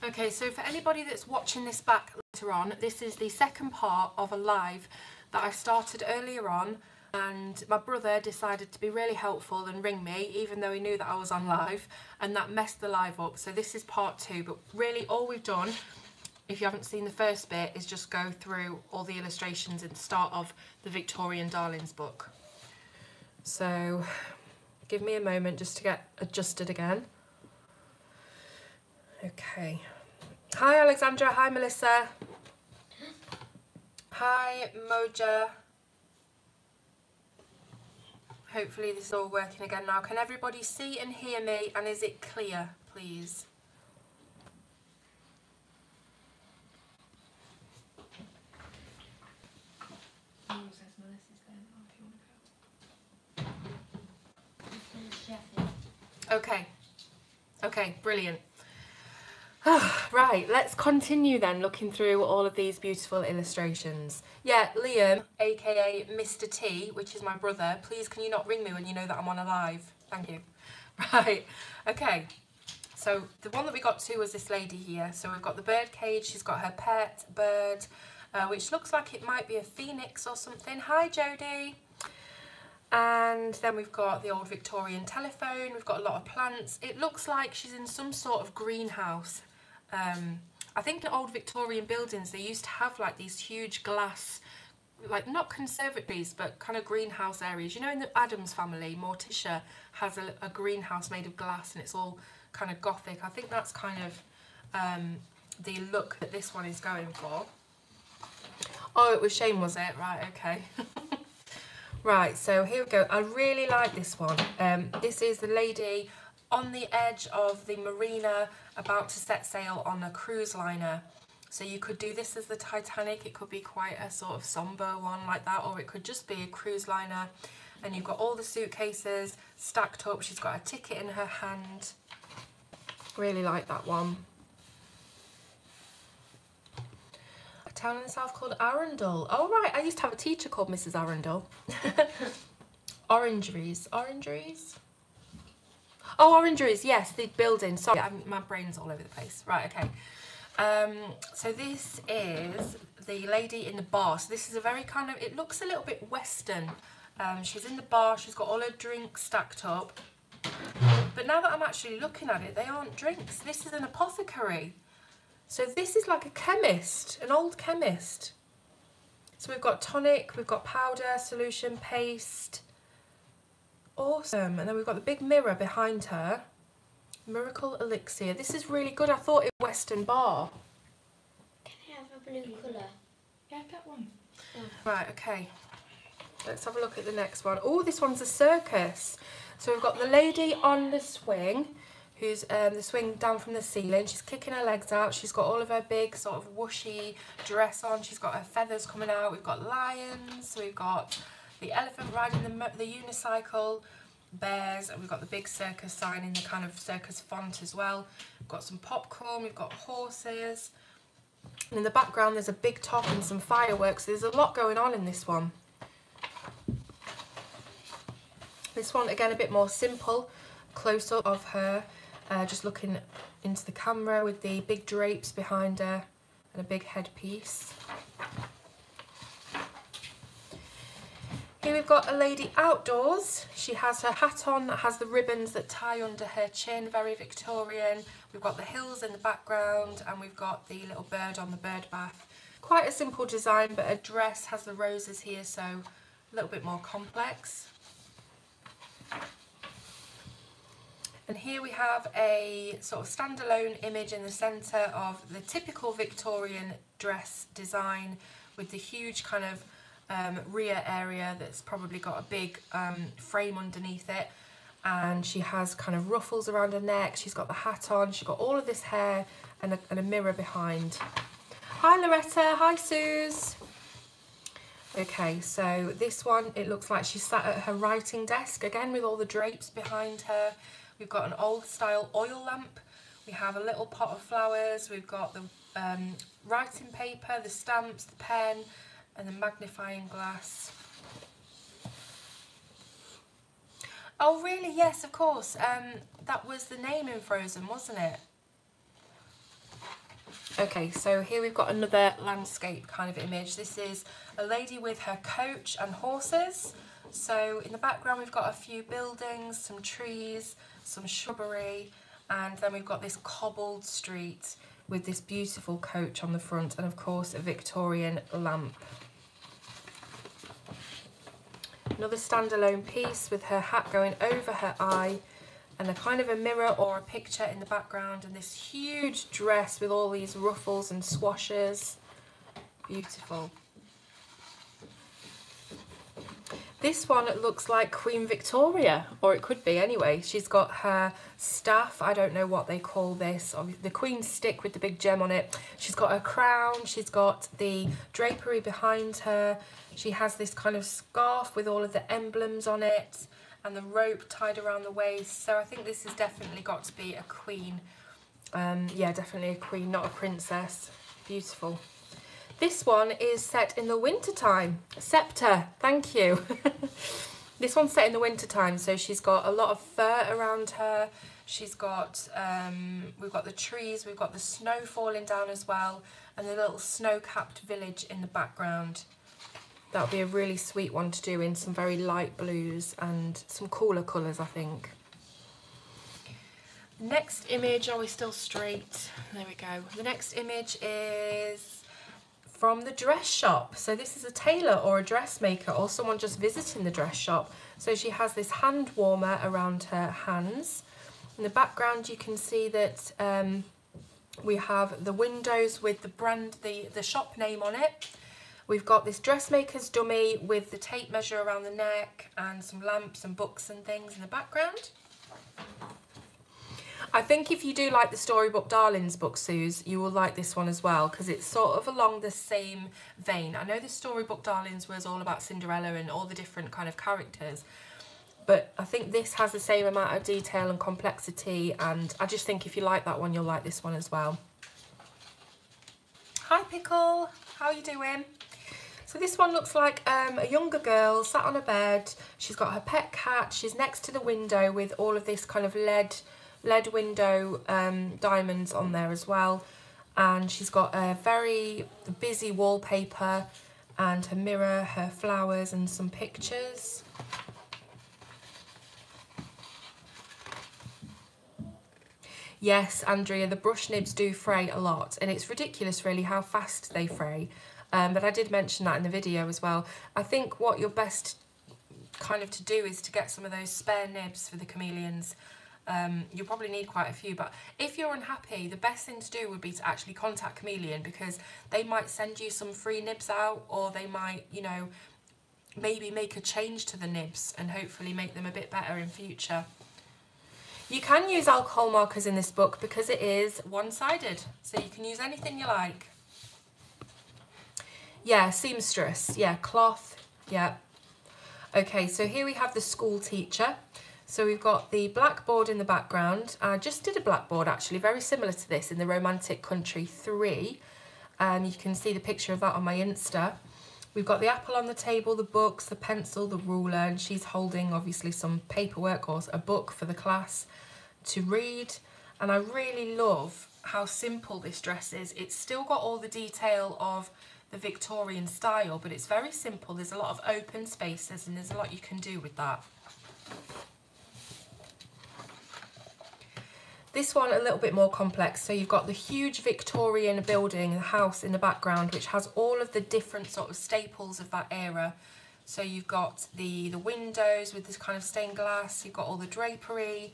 Okay, so for anybody that's watching this back later on, this is the second part of a live that I started earlier on, and my brother decided to be really helpful and ring me even though he knew that I was on live, and that messed the live up. So this is part 2, but really all we've done, if you haven't seen the first bit, is just go through all the illustrations at the start of the Victorian Darlings book. So give me a moment just to get adjusted again. Okay. Hi Alexandra, hi Melissa. Hi Moja. Hopefully this is all working again now. Can everybody see and hear me, and is it clear, please? Okay. Okay, brilliant. Right, let's continue then looking through all of these beautiful illustrations. Yeah, Liam, aka Mr. T, which is my brother, please can you not ring me when you know that I'm on a live? Thank you. Right, okay. So the one that we got to was this lady here. So we've got the bird cage, she's got her pet bird, which looks like it might be a phoenix or something. Hi Jodie. And then we've got the old Victorian telephone, we've got a lot of plants. It looks like she's in some sort of greenhouse. I think in old Victorian buildings they used to have like these huge glass, like not conservatories but kind of greenhouse areas. You know, in the Addams family, Morticia has a greenhouse made of glass and it's all kind of gothic. I think that's kind of the look that this one is going for. Oh, it was Shane, was it? Right, okay. Right, so here we go. I really like this one. This is the lady on the edge of the marina about to set sail on a cruise liner. So you could do this as the Titanic. It could be quite a sort of somber one like that, or it could just be a cruise liner. And you've got all the suitcases stacked up. She's got a ticket in her hand. Really like that one. Town in the south called Arundel. Oh right, I used to have a teacher called Mrs. Arundel. Orangeries. Orangeries? Oh, Orangeries, yes, the building. Sorry, my brain's all over the place. Right, okay. So this is the lady in the bar. So this is a very kind of, it looks a little bit Western. She's in the bar, she's got all her drinks stacked up. But now that I'm actually looking at it, they aren't drinks. This is an apothecary. So this is like a chemist, an old chemist. So we've got tonic, we've got powder, solution, paste. Awesome. And then we've got the big mirror behind her. Miracle elixir. This is really good. I thought it was Western bar. Can I have a blue colour? Yeah, get one. Oh. Right, okay. Let's have a look at the next one. Oh, this one's a circus. So we've got the lady on the swing, who's the swing down from the ceiling. She's kicking her legs out. She's got all of her big sort of whooshy dress on. She's got her feathers coming out. We've got lions. We've got the elephant riding the unicycle, bears, and we've got the big circus sign in the kind of circus font as well. We've got some popcorn. We've got horses. And in the background there's a big top and some fireworks. There's a lot going on in this one. This one again a bit more simple, close up of her. Just looking into the camera with the big drapes behind her and a big headpiece. Here we've got a lady outdoors. She has her hat on that has the ribbons that tie under her chin, very Victorian. We've got the hills in the background and we've got the little bird on the bird bath. Quite a simple design, but her dress has the roses here, so a little bit more complex. And here we have a sort of standalone image in the centre of the typical Victorian dress design with the huge kind of rear area that's probably got a big frame underneath it. And she has kind of ruffles around her neck, she's got the hat on, she's got all of this hair and a mirror behind. Hi Loretta, hi Suze. Okay, so this one, it looks like she's sat at her writing desk, again with all the drapes behind her. We've got an old style oil lamp, we have a little pot of flowers, we've got the writing paper, the stamps, the pen and the magnifying glass. Oh really? Yes, of course. That was the name in Frozen, wasn't it? Okay, so here we've got another landscape kind of image. This is a lady with her coach and horses. So in the background we've got a few buildings, some trees, some shrubbery, and then we've got this cobbled street with this beautiful coach on the front, and of course a Victorian lamp. Another standalone piece with her hat going over her eye, and a kind of a mirror or a picture in the background, and this huge dress with all these ruffles and swashes. Beautiful. This one looks like Queen Victoria, or it could be anyway. She's got her staff, I don't know what they call this, the Queen's stick with the big gem on it. She's got her crown, she's got the drapery behind her. She has this kind of scarf with all of the emblems on it, and the rope tied around the waist. So I think this has definitely got to be a queen. Yeah, definitely a queen, not a princess. Beautiful. This one is set in the winter time. Scepter, thank you. This one's set in the winter time, so she's got a lot of fur around her. She's got, we've got the trees, we've got the snow falling down as well, and the little snow-capped village in the background. That would be a really sweet one to do in some very light blues and some cooler colours, I think. Next image, are we still straight? There we go. The next image is from the dress shop. So this is a tailor or a dressmaker or someone just visiting the dress shop. So she has this hand warmer around her hands. In the background you can see that we have the windows with the brand, the shop name on it. We've got this dressmaker's dummy with the tape measure around the neck and some lamps and books and things in the background. I think if you do like the Storybook Darlings book, Suze, you will like this one as well, because it's sort of along the same vein. I know the Storybook Darlings was all about Cinderella and all the different kind of characters, but I think this has the same amount of detail and complexity, and I just think if you like that one, you'll like this one as well. Hi Pickle, how are you doing? So this one looks like a younger girl sat on a bed. She's got her pet cat. She's next to the window with all of this kind of lead window diamonds on there as well. And she's got a very busy wallpaper and her mirror, her flowers and some pictures. Yes, Andrea, the brush nibs do fray a lot, and it's ridiculous really how fast they fray. But I did mention that in the video as well. I think what you're best kind of to do is to get some of those spare nibs for the chameleons. You'll probably need quite a few, but if you're unhappy, the best thing to do would be to actually contact Chameleon, because they might send you some free nibs out, or they might, you know, maybe make a change to the nibs and hopefully make them a bit better in future. You can use alcohol markers in this book because it is one-sided, so you can use anything you like. Yeah, seamstress, yeah, cloth, yeah. Okay, so here we have the school teacher. So we've got the blackboard in the background. I just did a blackboard actually, very similar to this in the Romantic Country 3. You can see the picture of that on my Insta. We've got the apple on the table, the books, the pencil, the ruler, and she's holding obviously some paperwork or a book for the class to read. And I really love how simple this dress is. It's still got all the detail of the Victorian style, but it's very simple. There's a lot of open spaces and there's a lot you can do with that. This one a little bit more complex. So you've got the huge Victorian building, the house in the background, which has all of the different sort of staples of that era. So you've got the windows with this kind of stained glass, you've got all the drapery,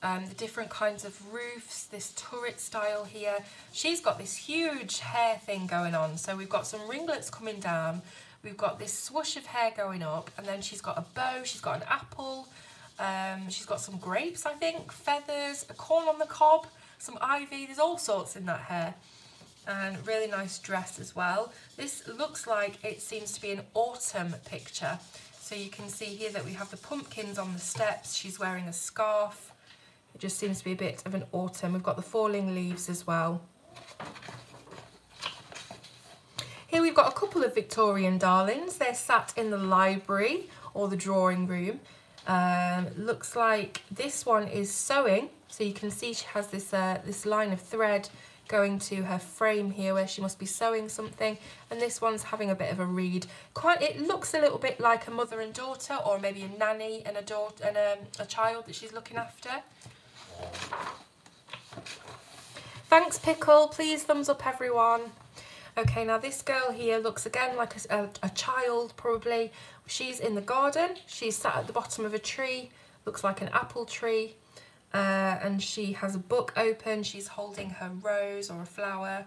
the different kinds of roofs, this turret style here. She's got this huge hair thing going on. So we've got some ringlets coming down, we've got this swoosh of hair going up, and then she's got a bow, she's got an apple, she's got some grapes, I think, feathers, a corn on the cob, some ivy, there's all sorts in that hair. And really nice dress as well. This looks like it seems to be an autumn picture. So you can see here that we have the pumpkins on the steps, she's wearing a scarf. It just seems to be a bit of an autumn. We've got the falling leaves as well. Here we've got a couple of Victorian darlings. They're sat in the library or the drawing room. Looks like this one is sewing, so you can see she has this this line of thread going to her frame here where she must be sewing something, and this one's having a bit of a read. It looks a little bit like a mother and daughter, or maybe a nanny and a daughter and a child that she's looking after. Thanks, Pickle. Please thumbs up, everyone. Okay, now this girl here looks again like a child, probably. She's in the garden. She's sat at the bottom of a tree. Looks like an apple tree. And she has a book open. She's holding her rose or a flower.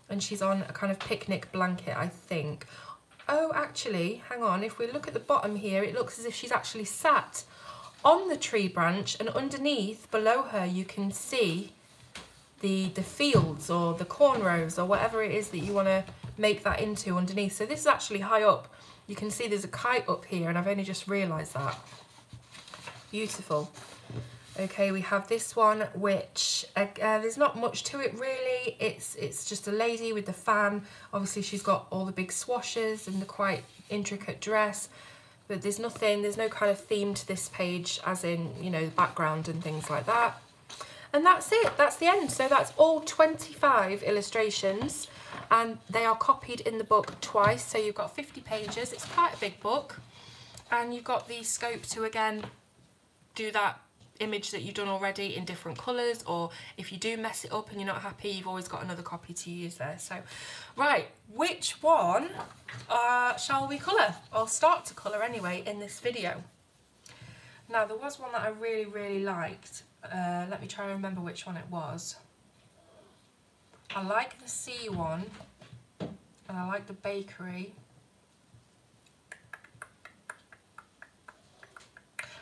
And she's on a kind of picnic blanket, I think. Oh, actually, hang on. If we look at the bottom here, it looks as if she's actually sat on the tree branch. And underneath, below her, you can see the fields or the corn rows or whatever it is that you want to make that into underneath. So this is actually high up. You can see there's a kite up here, and I've only just realised that. Beautiful. Okay, we have this one, which there's not much to it really. It's just a lady with the fan. Obviously she's got all the big swashes and the quite intricate dress, but there's no kind of theme to this page, as in, you know, the background and things like that. And that's it, that's the end. So that's all 25 illustrations, and they are copied in the book twice. So you've got 50 pages, it's quite a big book, and you've got the scope to, again, do that image that you've done already in different colours, or if you do mess it up and you're not happy, you've always got another copy to use there. So, right, which one shall we colour? I'll start to colour anyway in this video. Now, there was one that I really, really liked. Let me try and remember which one it was. I like the sea one, and I like the bakery.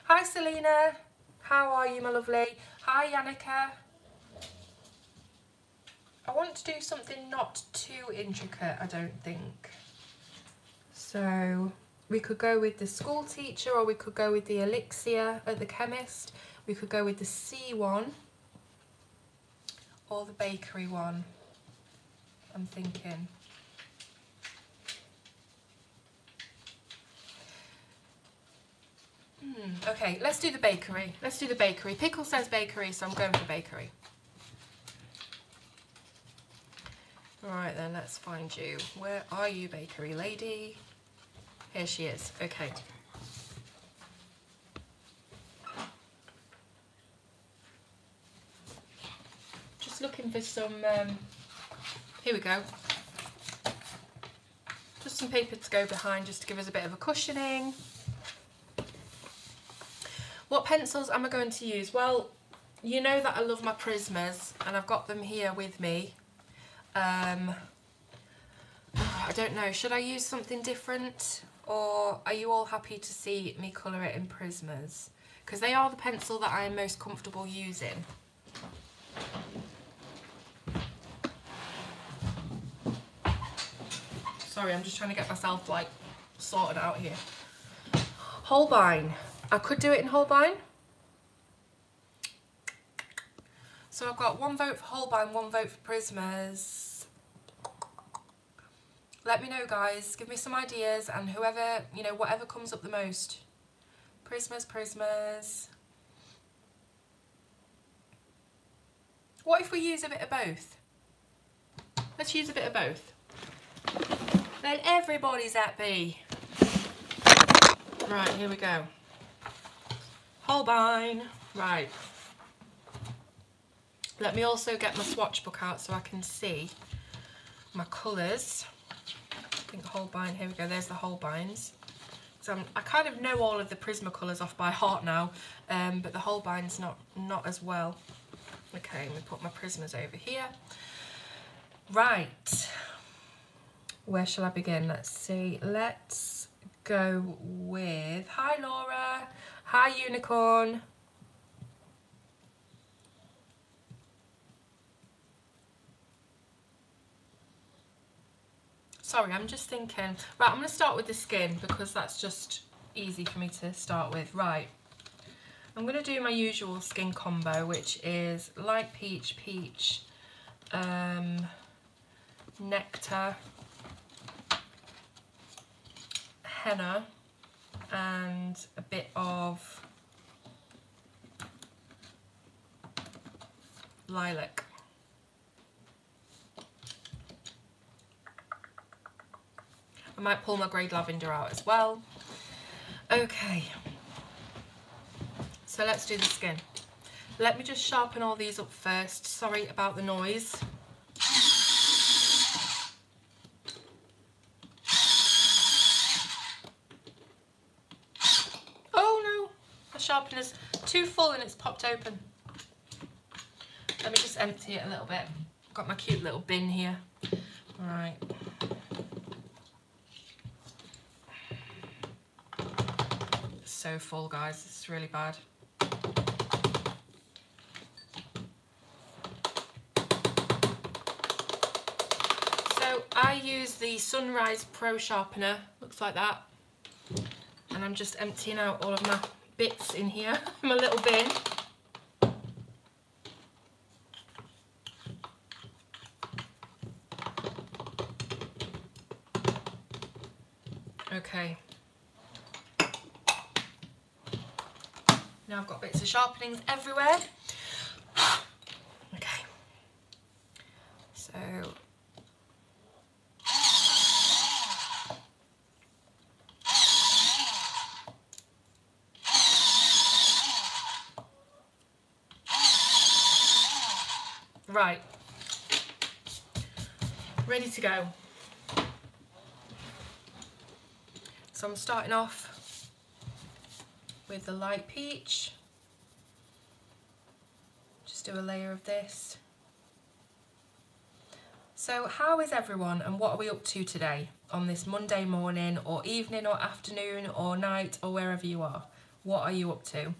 Hi Selena, how are you, my lovely? Hi Yannicka. I want to do something not too intricate, I don't think. So we could go with the school teacher, or we could go with the elixir at the chemist. We could go with the sea one, or the bakery one, I'm thinking. Okay, let's do the bakery. Let's do the bakery. Pickle says bakery, so I'm going for bakery. Right then, let's find you. Where are you, bakery lady? Here she is. Okay. Just looking for some, here we go. Just some paper to go behind, just to give us a bit of a cushioning. What pencils am I going to use? Well, you know that I love my Prismas, and I've got them here with me. I don't know, should I use something different, or are you all happy to see me colour it in Prismas? Because they are the pencil that I am most comfortable using. Sorry, I'm just trying to get myself like sorted out here. Holbein. I could do it in Holbein. So I've got one vote for Holbein, one vote for Prismas. Let me know, guys. Give me some ideas, and whoever, you know, whatever comes up the most. Prismas, Prismas. What if we use a bit of both? Let's use a bit of both. Then everybody's happy. Right, here we go. Holbein. Right. Let me also get my swatch book out so I can see my colours. I think Holbein, here we go, there's the Holbeins. So I kind of know all of the Prisma colours off by heart now, but the Holbein's not as well. Okay, let me put my Prismas over here. Right. Where shall I begin? Let's see. Let's go with, hi Laura. Hi Unicorn. Sorry, I'm just thinking. Right, I'm going to start with the skin because that's just easy for me to start with. Right, I'm going to do my usual skin combo, which is light peach, peach, nectar, henna, and a bit of lilac. I might pull my grey lavender out as well. Okay, so let's do the skin. Let me just sharpen all these up first. Sorry about the noise. Oh no, the sharpener's too full and it's popped open. Let me just empty it a little bit. Got my cute little bin here. Right. It's so full, guys. It's really bad. So I use the Sunrise Pro Sharpener. Looks like that. And I'm just emptying out all of my bits in here, my little bin. Okay. Now I've got bits of sharpenings everywhere. Okay. So right. Ready to go. So I'm starting off with the light peach. Just do a layer of this. So how is everyone and what are we up to today on this Monday morning or evening or afternoon or night or wherever you are? What are you up to?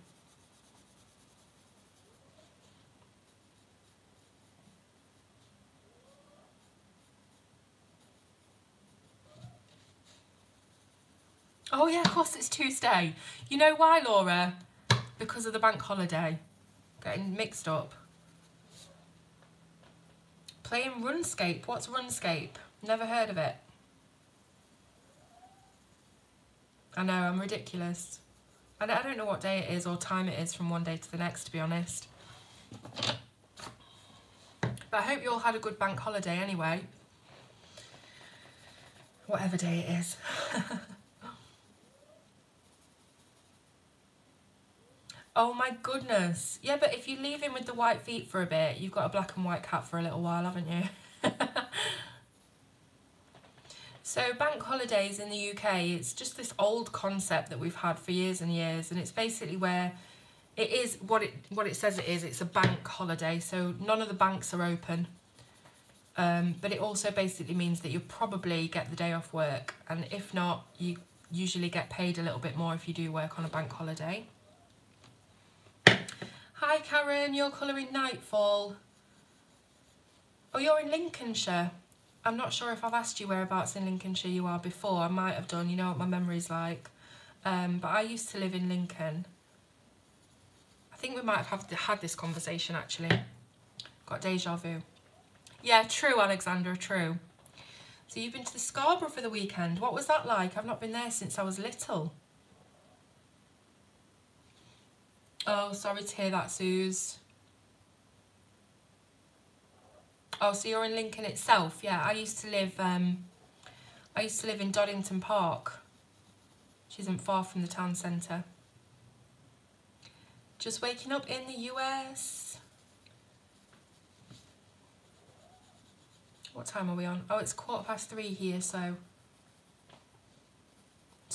Oh yeah, of course it's Tuesday. You know why, Laura? Because of the bank holiday. Getting mixed up. Playing RuneScape. What's RuneScape? Never heard of it. I know, I'm ridiculous. I don't know what day it is or time it is from one day to the next, to be honest. But I hope you all had a good bank holiday anyway. Whatever day it is. Oh my goodness. Yeah, but if you leave him with the white feet for a bit, you've got a black and white cat for a little while, haven't you? So bank holidays in the UK, it's just this old concept that we've had for years and years, and it's basically where it is what it says it is. It's a bank holiday, so none of the banks are open. But it also basically means that you probably get the day off work, and if not, you usually get paid a little bit more if you do work on a bank holiday. Hi Karen, you're colouring Nightfall. Oh, you're in Lincolnshire. I'm not sure if I've asked you whereabouts in Lincolnshire you are before. I might have done, you know what my memory's like. But I used to live in Lincoln. I think we might have had this conversation actually. Got deja vu. Yeah, true Alexandra, true. So you've been to the Scarborough for the weekend. What was that like? I've not been there since I was little. Oh, sorry to hear that, Suze. Oh, so you're in Lincoln itself? Yeah, I used to live in Doddington Park, which isn't far from the town centre. Just waking up in the US. What time are we on? Oh, it's 3:15 here, so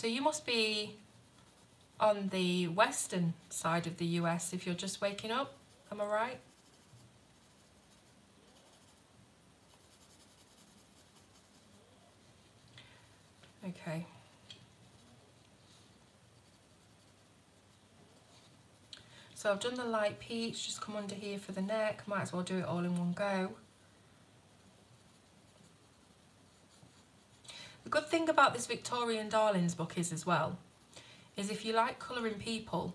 you must be on the western side of the US if you're just waking up, am I right? Okay. So I've done the light peach, just come under here for the neck, might as well do it all in one go. The good thing about this Victorian Darlings book is as well, is if you like colouring people,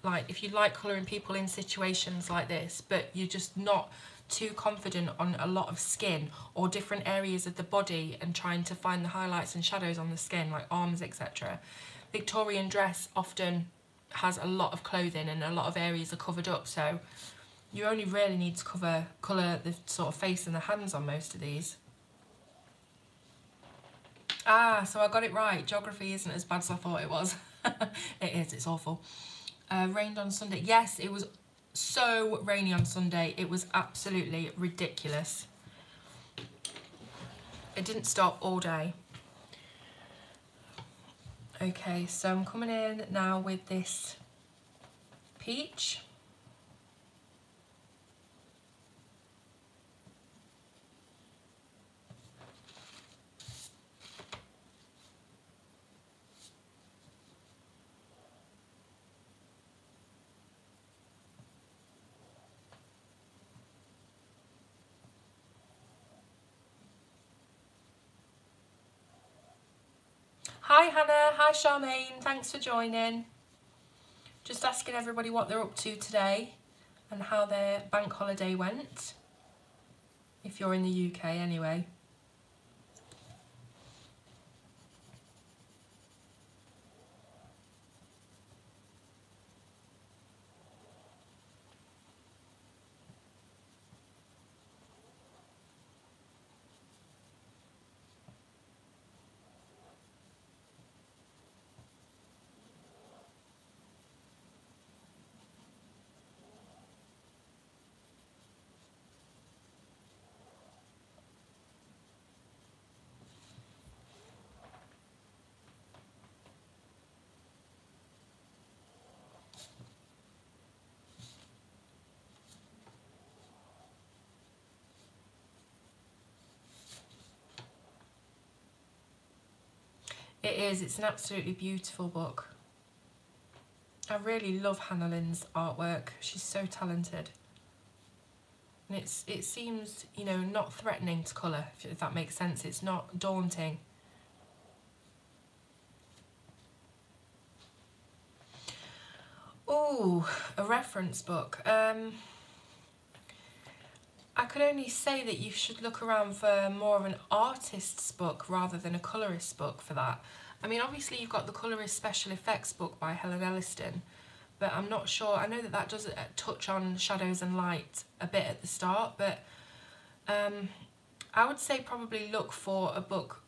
in situations like this, but you're just not too confident on a lot of skin or different areas of the body and trying to find the highlights and shadows on the skin, like arms, etc. Victorian dress often has a lot of clothing and a lot of areas are covered up, so You only really need to colour the sort of face and the hands on most of these. Ah, so I got it right. Geography isn't as bad as I thought it was. It is, it's awful. Rained on Sunday. Yes, it was so rainy on Sunday. It was absolutely ridiculous. It didn't stop all day. Okay, so I'm coming in now with this peach. Hi Hannah, hi Charmaine, thanks for joining. Just asking everybody what they're up to today and how their bank holiday went, if you're in the UK anyway. It is, it's an absolutely beautiful book. I really love Hannah Lynn's artwork. She's so talented. And it seems, you know, not threatening to colour, if that makes sense. It's not daunting. Ooh, a reference book. I could only say that you should look around for more of an artist's book rather than a colourist's book for that. I mean, obviously you've got the Colourist Special Effects book by Helen Elliston, but I'm not sure. I know that that does touch on shadows and light a bit at the start, but I would say probably look for a book,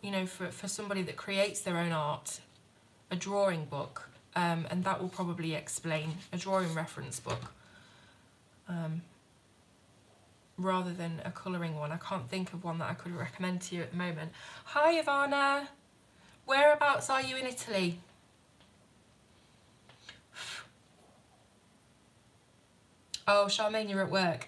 you know, for somebody that creates their own art, a drawing book, and that will probably explain, a drawing reference book, rather than a colouring one. I can't think of one that I could recommend to you at the moment. Hi Ivana, whereabouts are you in Italy? Oh, Charmaine, you're at work.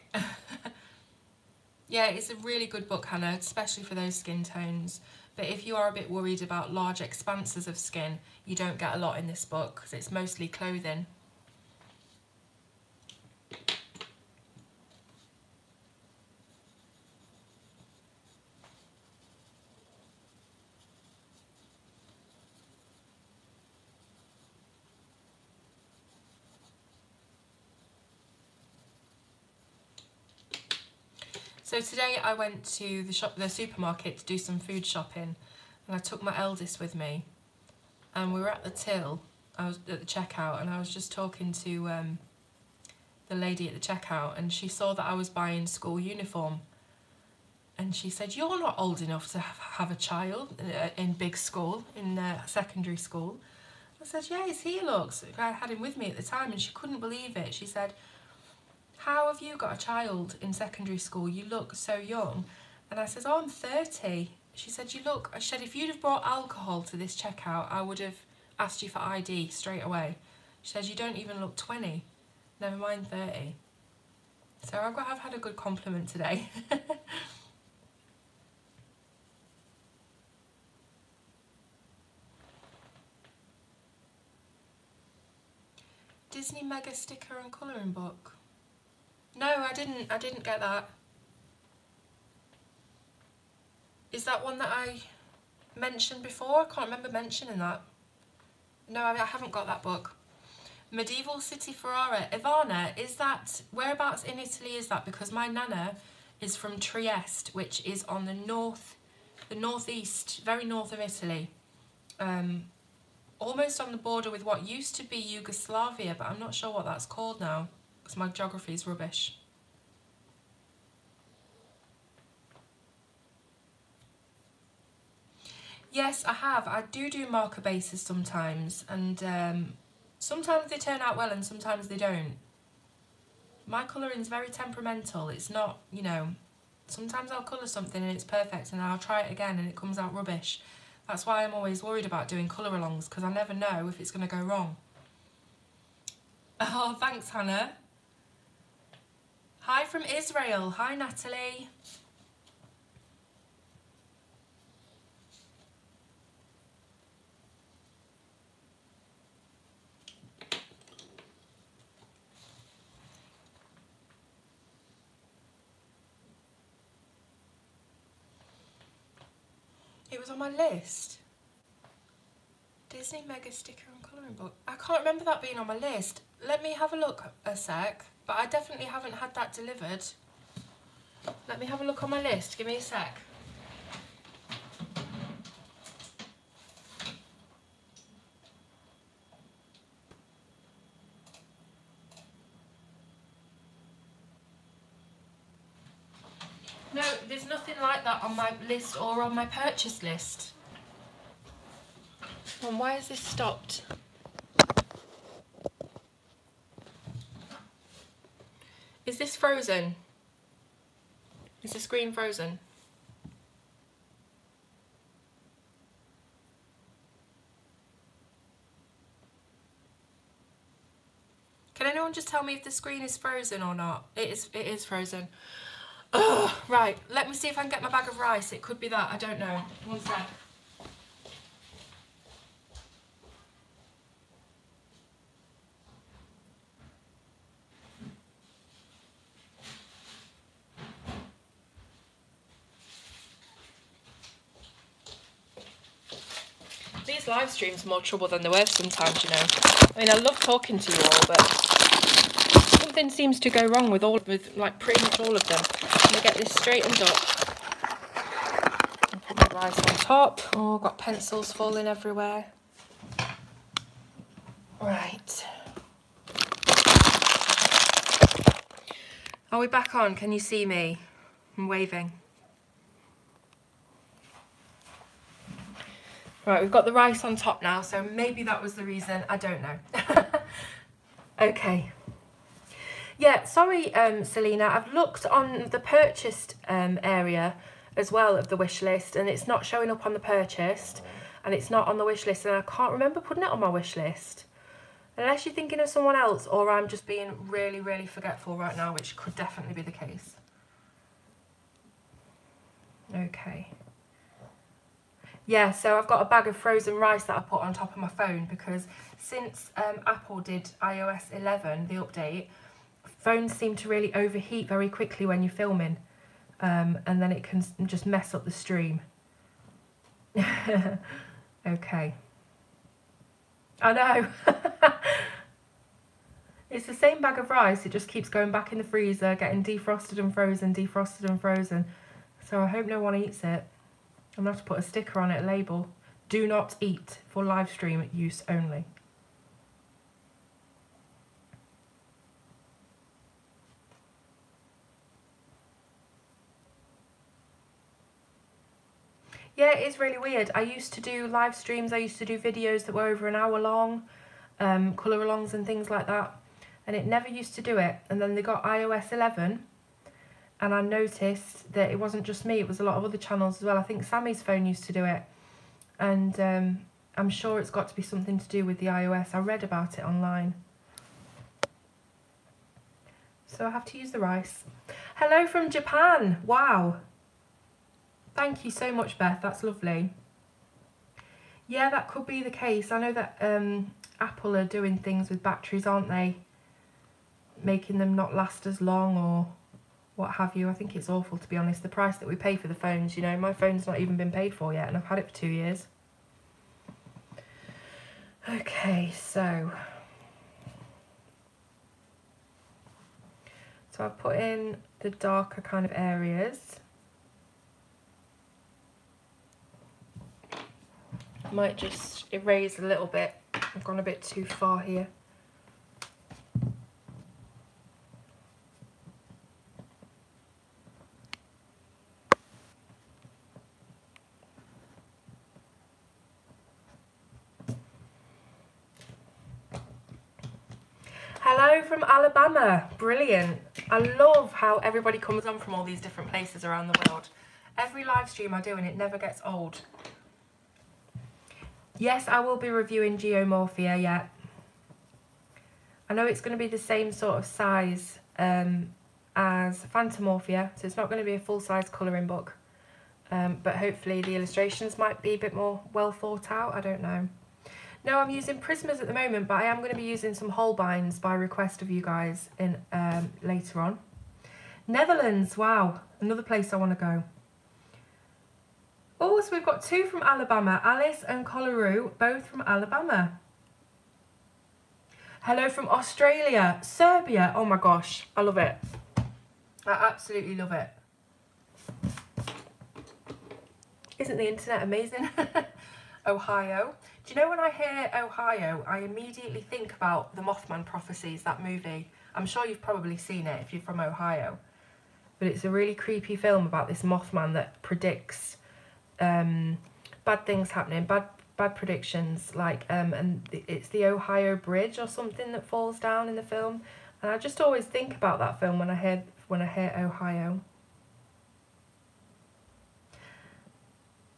Yeah, it's a really good book, Hannah, especially for those skin tones. But if you are a bit worried about large expanses of skin, you don't get a lot in this book because it's mostly clothing. So today I went to the supermarket to do some food shopping, and I took my eldest with me, and we were at the till. I was at the checkout, and I was just talking to the lady at the checkout, and she saw that I was buying school uniform, and she said, "You're not old enough to have a child in big school, in secondary school." I said, "Yeah, he's here, look." So I had him with me at the time, and she couldn't believe it. She said, "How have you got a child in secondary school? You look so young." And I said, "Oh, I'm 30. She said, "You look," I said, "if you'd have brought alcohol to this checkout, I would have asked you for ID straight away." She says, "You don't even look 20, never mind 30. So I've had a good compliment today. Disney Mega sticker and colouring book. No, I didn't get that. Is that one that I mentioned before? I can't remember mentioning that. No, I haven't got that book. Medieval City Ferrara. Ivana, is that, whereabouts in Italy is that? Because my nana is from Trieste, which is on the northeast, very north of Italy. Almost on the border with what used to be Yugoslavia, but I'm not sure what that's called now. because my geography is rubbish. Yes, I have. I do marker bases sometimes, and sometimes they turn out well and sometimes they don't. My colouring is very temperamental. It's not, you know, sometimes I'll colour something and it's perfect and I'll try it again and it comes out rubbish. That's why I'm always worried about doing colour-alongs, because I never know if it's going to go wrong. Oh, thanks, Hannah. Hi from Israel. Hi, Natalie. It was on my list. Disney Mega Sticker and Colouring Book. I can't remember that being on my list. Let me have a look a sec. But I definitely haven't had that delivered. Let me have a look on my list. Give me a sec. No, there's nothing like that on my list or on my purchase list. And why has this stopped? Is this frozen? Is the screen frozen? Can anyone just tell me if the screen is frozen or not? It is frozen. Ugh, right, let me see if I can get my bag of rice. It could be that, I don't know. One sec. These live streams are more trouble than they're worth sometimes, you know. I mean, I love talking to you all, but something seems to go wrong with like pretty much all of them. I'm gonna get this straightened up. Put my rice on top. Oh, I've got pencils falling everywhere. Right. Are we back on? Can you see me? I'm waving. Right, we've got the rice on top now, so maybe that was the reason. I don't know. Okay. Yeah, sorry, Selena. I've looked on the purchased area as well of the wish list, and it's not showing up on the purchased, and it's not on the wish list, and I can't remember putting it on my wish list. Unless you're thinking of someone else, or I'm just being really, really forgetful right now, which could definitely be the case. Okay. Yeah, so I've got a bag of frozen rice that I put on top of my phone, because since Apple did iOS 11, the update, phones seem to really overheat very quickly when you're filming, and then it can just mess up the stream. Okay. I know. It's the same bag of rice, it just keeps going back in the freezer, getting defrosted and frozen, defrosted and frozen. So I hope no one eats it. I'm going to have to put a sticker on it, a label. Do not eat, for live stream use only. Yeah, it is really weird. I used to do live streams, I used to do videos that were over an hour long, colour-alongs and things like that. And it never used to do it. And then they got iOS 11. And I noticed that it wasn't just me, it was a lot of other channels as well. I think Sammy's phone used to do it. And I'm sure it's got to be something to do with the iOS. I read about it online. So I have to use the rice. Hello from Japan. Wow. Thank you so much, Beth. That's lovely. Yeah, that could be the case. I know that Apple are doing things with batteries, aren't they? Making them not last as long or what have you. I think it's awful, to be honest. The price that we pay for the phones, you know, my phone's not even been paid for yet and I've had it for 2 years. Okay, so I've put in the darker kind of areas. Might just erase a little bit. I've gone a bit too far here. from Alabama. Brilliant. I love how everybody comes on from all these different places around the world. Every live stream I do and it never gets old. Yes, I will be reviewing Geomorphia, yeah. I know it's going to be the same sort of size as Phantomorphia, so it's not going to be a full-size colouring book. But hopefully the illustrations might be a bit more well thought out, I don't know. No, I'm using Prismas at the moment, but I am going to be using some Holbeins by request of you guys in later on. Netherlands, wow, another place I want to go. Oh, so we've got two from Alabama, Alice and Colaru, both from Alabama. Hello from Australia, Serbia, oh my gosh, I love it. I absolutely love it. Isn't the internet amazing? Ohio. Do you know when I hear Ohio, I immediately think about the Mothman Prophecies, that movie. I'm sure you've probably seen it if you're from Ohio. But it's a really creepy film about this Mothman that predicts bad things happening, bad predictions, like, and it's the Ohio Bridge or something that falls down in the film. And I just always think about that film when I hear Ohio.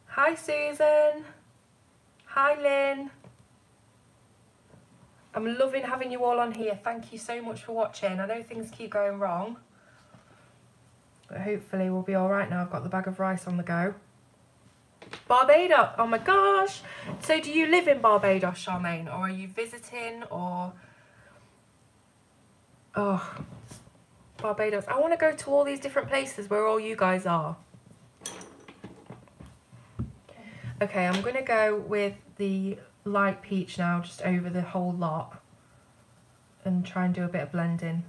Hi Susan. Hi Lynn. I'm loving having you all on here. Thank you so much for watching. I know things keep going wrong, but hopefully we'll be all right now. I've got the bag of rice on the go. Barbados. Oh my gosh. So do you live in Barbados, Charmaine, or are you visiting, or... Oh, Barbados. I want to go to all these different places where all you guys are. Okay, I'm going to go with the light peach now, just over the whole lot, and try and do a bit of blending.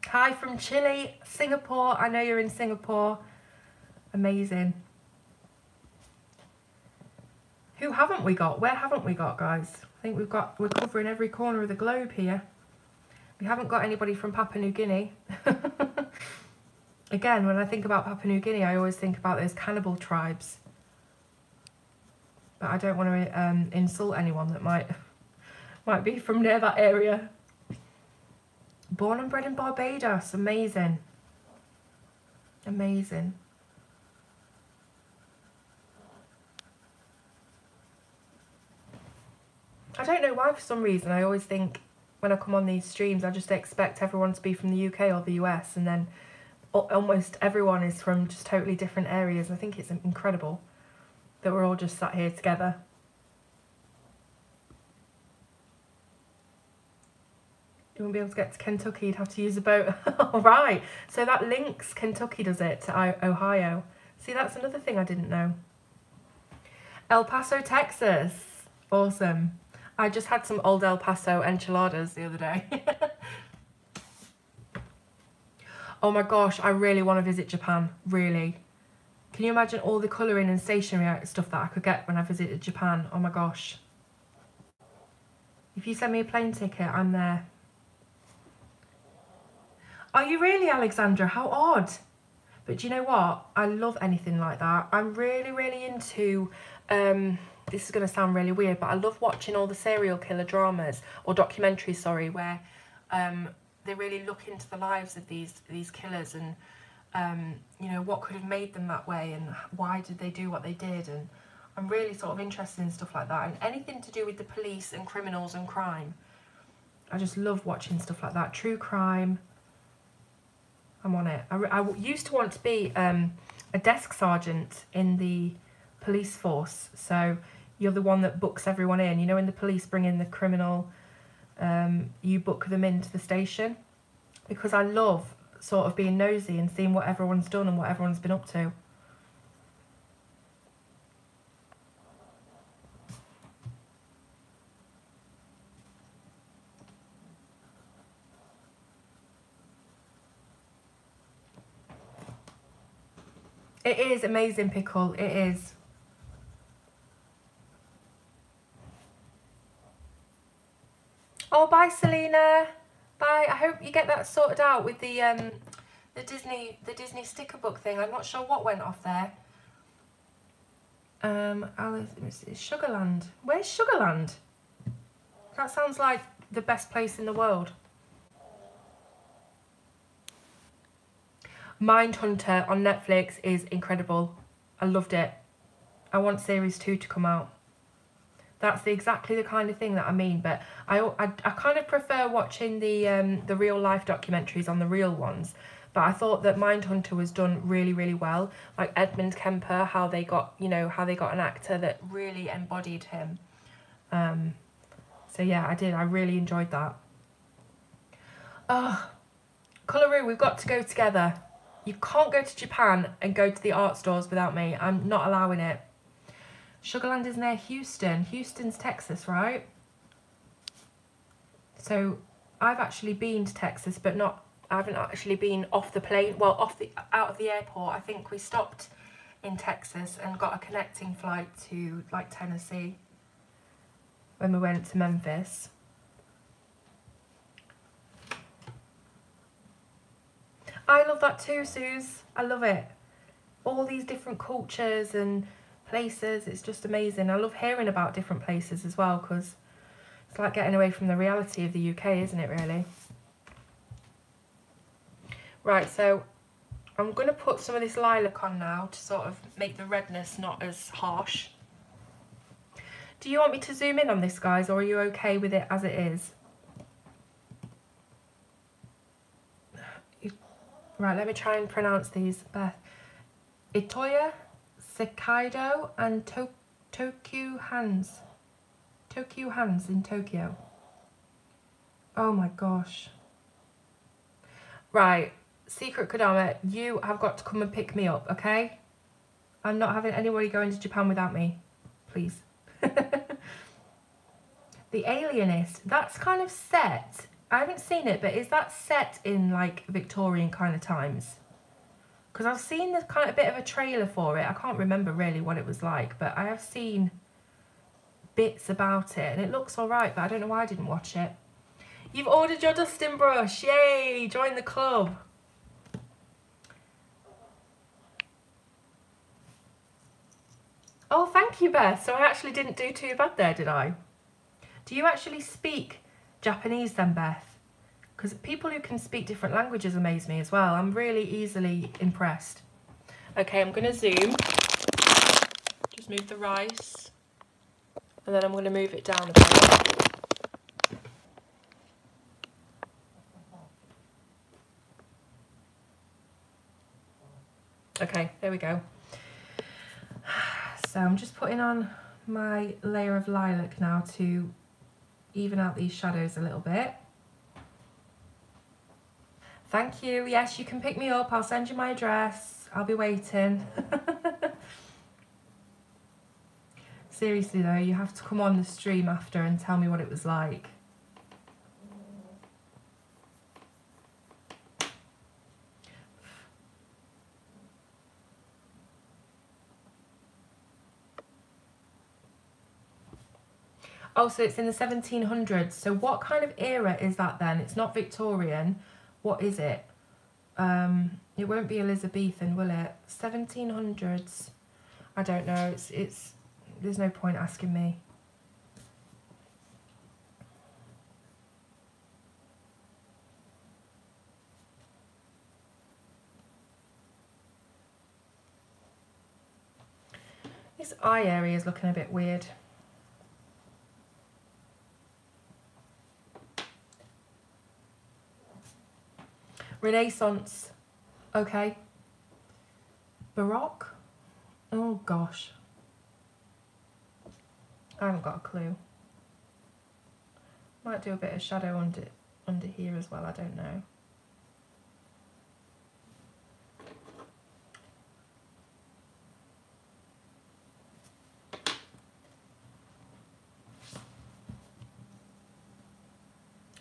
Hi from Chile, Singapore. I know you're in Singapore. Amazing. Who haven't we got? Where haven't we got, guys? I think we're covering every corner of the globe here. We haven't got anybody from Papua New Guinea. Again, when I think about Papua New Guinea, I always think about those cannibal tribes. But I don't want to insult anyone that might be from near that area. Born and bred in Barbados. Amazing. Amazing. I don't know why, for some reason, I always think when I come on these streams, I just expect everyone to be from the UK or the US, and then almost everyone is from just totally different areas. I think it's incredible that we're all just sat here together. You won't be able to get to Kentucky, you'd have to use a boat. All right, so that links Kentucky, does it, to Ohio? See, that's another thing I didn't know. El Paso, Texas. Awesome. I just had some old El Paso enchiladas the other day. Oh my gosh, I really want to visit Japan, really. Can you imagine all the colouring and stationery stuff that I could get when I visited Japan? Oh my gosh. If you send me a plane ticket, I'm there. Are you really, Alexandra? How odd. But do you know what? I love anything like that. I'm really, really into... this is going to sound really weird, but I love watching all the serial killer dramas, or documentaries, sorry, where they really look into the lives of these killers and, you know, what could have made them that way and why did they do what they did. And I'm really sort of interested in stuff like that, and anything to do with the police and criminals and crime. I just love watching stuff like that. True crime. I'm on it. I used to want to be a desk sergeant in the police force, so you're the one that books everyone in. You know, when the police bring in the criminal, you book them into the station, because I love sort of being nosy and seeing what everyone's done and what everyone's been up to. It is amazing, Pickle, it is. Oh, bye, Selena. Bye. I hope you get that sorted out with the Disney sticker book thing. I'm not sure what went off there. Alice, Sugarland. Where's Sugarland? That sounds like the best place in the world. Mindhunter on Netflix is incredible. I loved it. I want series 2 to come out. That's exactly the kind of thing that I mean, but I kind of prefer watching the real life documentaries on the real ones. But I thought that Mindhunter was done really, really well. Like Edmund Kemper, how they got, you know, how they got an actor that really embodied him. So yeah, I did. I really enjoyed that. Oh, Colouroo, we've got to go together. You can't go to Japan and go to the art stores without me. I'm not allowing it. Sugarland is near Houston. Houston's Texas, right? So I've actually been to Texas, but I haven't actually been off the plane. Well, out of the airport. I think we stopped in Texas and got a connecting flight to like Tennessee when we went to Memphis. I love that too, Suze. I love it. All these different cultures and places. It's just amazing. I love hearing about different places as well, because it's like getting away from the reality of the UK, isn't it, really? Right, so I'm going to put some of this lilac on now to sort of make the redness not as harsh. Do you want me to zoom in on this, guys, or are you okay with it as it is? Right, let me try and pronounce these. Itoya, Sekaido, and Tokyu Hands. Tokyu Hands in Tokyo. Oh my gosh. Right, Secret Kodama, you have got to come and pick me up, okay? I'm not having anybody going to Japan without me. Please. The Alienist, that's kind of set. I haven't seen it, but is that set in like Victorian kind of times? Because I've seen this kind of bit of a trailer for it. I can't remember really what it was like, but I have seen bits about it and it looks all right, but I don't know why I didn't watch it. You've ordered your dusting brush. Yay, join the club. Oh, thank you, Beth. So I actually didn't do too bad there, did I? Do you actually speak Japanese then, Beth? Because people who can speak different languages amaze me as well. I'm really easily impressed. Okay, I'm going to zoom. Just move the rice. And then I'm going to move it down a bit. Okay, there we go. So I'm just putting on my layer of lilac now to even out these shadows a little bit. Thank you. Yes, you can pick me up. I'll send you my address. I'll be waiting. Seriously though, you have to come on the stream after and tell me what it was like. Oh, so it's in the 1700s. So what kind of era is that then? It's not Victorian. What is it? It won't be Elizabethan, will it? 1700s. I don't know. It's. There's no point asking me. This eye area is looking a bit weird. Renaissance, okay. Baroque, oh gosh. I haven't got a clue. Might do a bit of shadow under here as well, I don't know.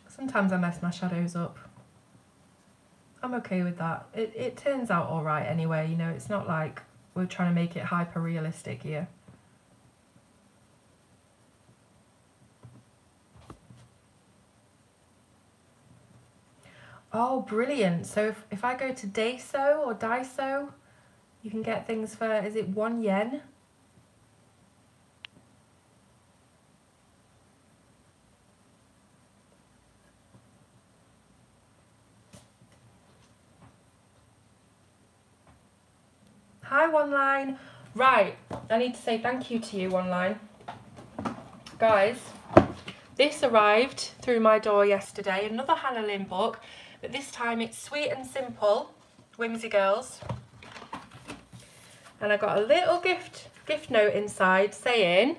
Sometimes I mess my shadows up. I'm okay with that. It turns out all right anyway, you know, it's not like we're trying to make it hyper realistic here. Oh, brilliant. So if I go to Daiso or Daiso, you can get things for, is it 1 yen? Hi, One Line. Right, I need to say thank you to you, One Line. Guys, this arrived through my door yesterday. Another Hannah Lynn book, but this time it's Sweet and Simple, Whimsy Girls. And I got a little gift note inside saying,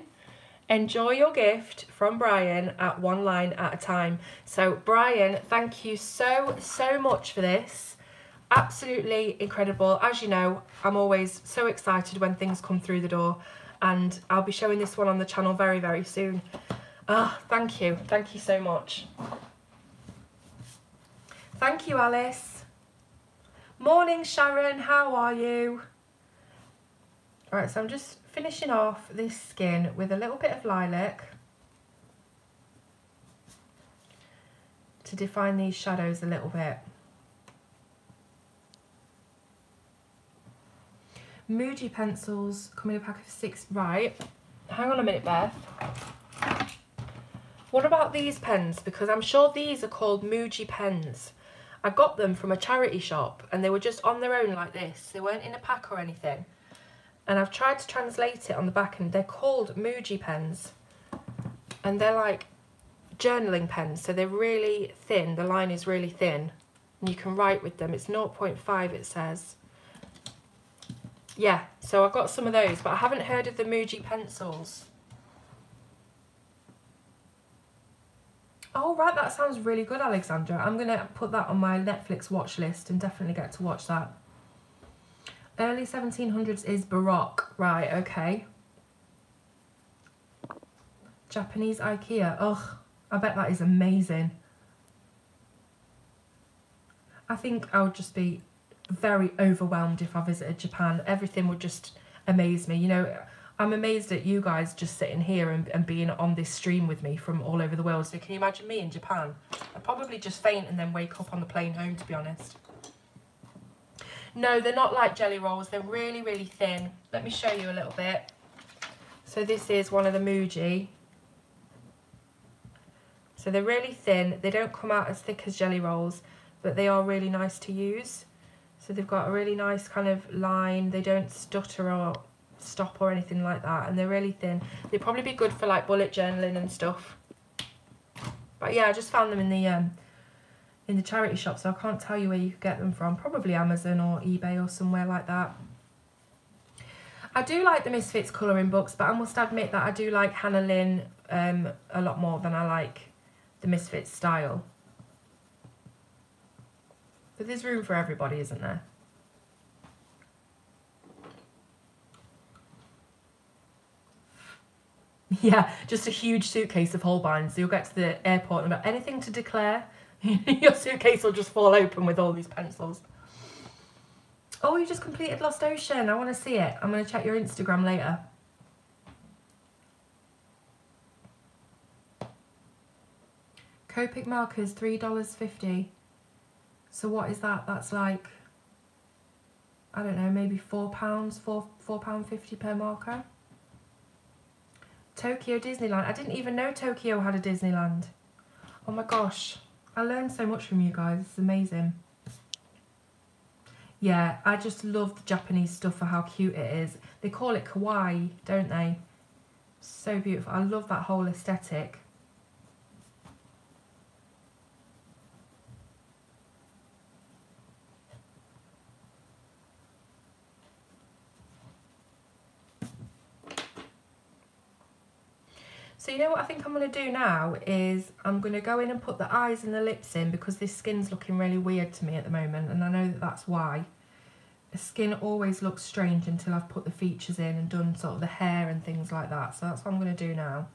enjoy your gift from Brian at one line at a time. So Brian, thank you so much for this. Absolutely incredible. As you know, I'm always so excited when things come through the door, and I'll be showing this one on the channel very, very soon. Thank you so much. Thank you, Alice. Morning, Sharon, how are you? All right, so I'm just finishing off this skin with a little bit of lilac to define these shadows a little bit. Muji pencils come in a pack of 6. Right, hang on a minute, Beth. What about these pens? Because I'm sure these are called Muji pens. I got them from a charity shop and they were just on their own like this. They weren't in a pack or anything. And I've tried to translate it on the back and they're called Muji pens. And they're like journaling pens, so they're really thin. The line is really thin and you can write with them. It's 0.5 it says. Yeah, so I've got some of those, but I haven't heard of the Muji pencils. Oh, right, that sounds really good, Alexandra. I'm going to put that on my Netflix watch list and definitely get to watch that. Early 1700s is Baroque. Right, okay. Japanese IKEA. Ugh, I bet that is amazing. I think I would just be very overwhelmed if I visited Japan. Everything would just amaze me. You know, I'm amazed at you guys just sitting here and being on this stream with me from all over the world. So can you imagine me in Japan? I'd probably just faint and then wake up on the plane home, to be honest. No, they're not like jelly rolls. They're really, really thin. Let me show you a little bit. So this is one of the Muji. So they're really thin. They don't come out as thick as jelly rolls, but they are really nice to use. So they've got a really nice kind of line. They don't stutter or stop or anything like that. And they're really thin. They'd probably be good for like bullet journaling and stuff. But yeah, I just found them in the charity shop. So I can't tell you where you could get them from. Probably Amazon or eBay or somewhere like that. I do like the Misfits colouring books, but I must admit that I do like Hannah Lynn a lot more than I like the Misfits style. But there's room for everybody, isn't there? Yeah, just a huge suitcase of Holbeins. So you'll get to the airport and about anything to declare. Your suitcase will just fall open with all these pencils. Oh, you just completed Lost Ocean. I want to see it. I'm going to check your Instagram later. Copic markers, $3.50. So what is that? That's like, I don't know, maybe £4, £4.50 per marker. Tokyo Disneyland. I didn't even know Tokyo had a Disneyland. Oh my gosh. I learned so much from you guys. It's amazing. Yeah, I just love the Japanese stuff for how cute it is. They call it kawaii, don't they? So beautiful. I love that whole aesthetic. So you know what I think I'm going to do now is I'm going to go in and put the eyes and the lips in because this skin's looking really weird to me at the moment, and I know that that's why. The skin always looks strange until I've put the features in and done sort of the hair and things like that. So that's what I'm going to do now.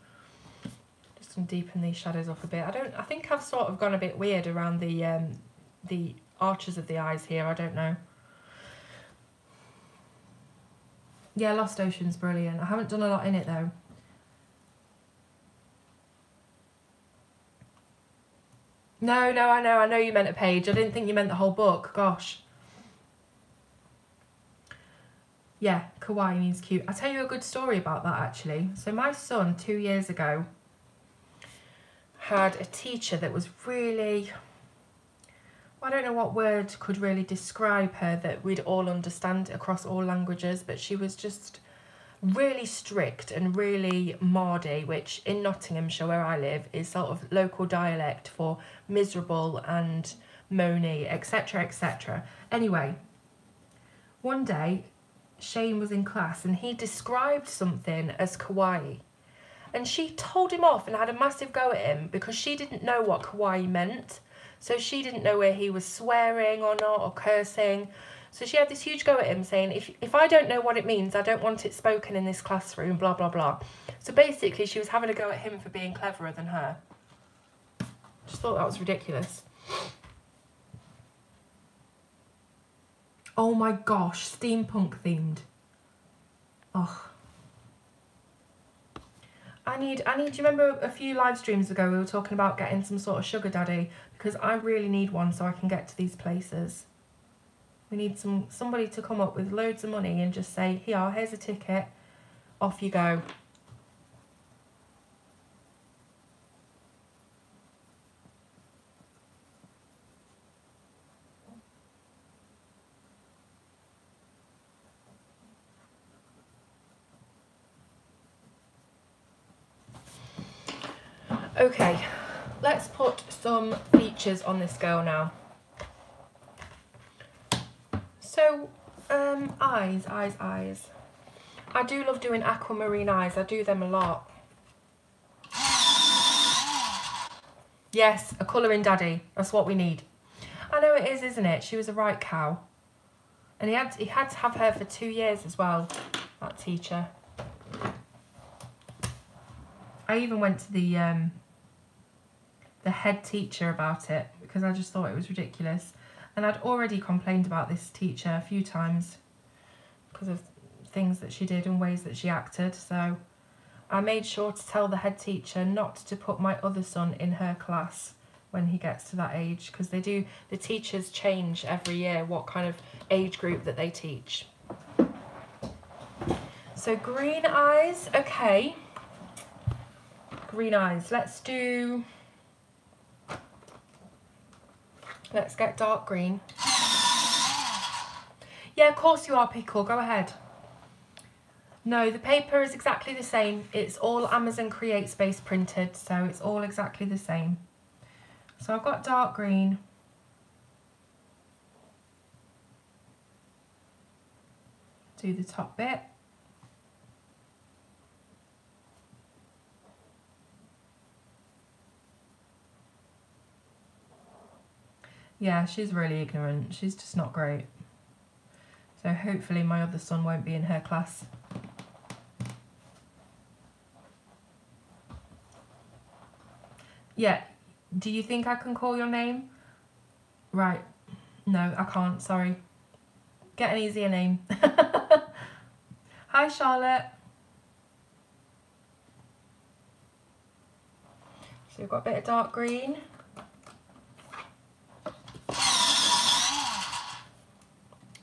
Just going to deepen these shadows off a bit. I think I've sort of gone a bit weird around the arches of the eyes here. I don't know. Yeah, Lost Ocean's brilliant. I haven't done a lot in it though. No, I know you meant a page. I didn't think you meant the whole book. Gosh. Yeah, kawaii means cute. I'll tell you a good story about that actually. So my son 2 years ago had a teacher that was really I don't know what word could really describe her that we'd all understand across all languages, but she was just really strict and really mardy, which in Nottinghamshire, where I live, is sort of local dialect for miserable and moany, etc, etc. Anyway, one day Shane was in class and he described something as kawaii, and she told him off and had a massive go at him because she didn't know what kawaii meant. So she didn't know where he was swearing or not, or cursing. So she had this huge go at him saying, if I don't know what it means, I don't want it spoken in this classroom, blah, blah, blah. So basically she was having a go at him for being cleverer than her. Just thought that was ridiculous. Oh my gosh, steampunk themed. Oh. I need, do you remember a few live streams ago we were talking about getting some sort of sugar daddy? Because I really need one so I can get to these places. We need somebody to come up with loads of money and just say, here, here's a ticket, off you go. Okay, let's put some features on this girl now. So, eyes. I do love doing aquamarine eyes. I do them a lot. Yes, a colouring daddy. That's what we need. I know it is, isn't it? She was a right cow. And he had to have her for 2 years as well, that teacher. I even went to the head teacher about it because I just thought it was ridiculous. And I'd already complained about this teacher a few times because of things that she did and ways that she acted. So I made sure to tell the head teacher not to put my other son in her class when he gets to that age, because they do, the teachers change every year what kind of age group that they teach. So green eyes, okay. Green eyes, let's get dark green. Yeah, of course you are, Pickle, go ahead. No, the paper is exactly the same. It's all Amazon Create Space printed, so it's all exactly the same. So I've got dark green. Do the top bit. Yeah, she's really ignorant. She's just not great. So hopefully my other son won't be in her class. Yeah, do you think I can call your name? Right, no, I can't, sorry. Get an easier name. Hi, Charlotte. So we've got a bit of dark green.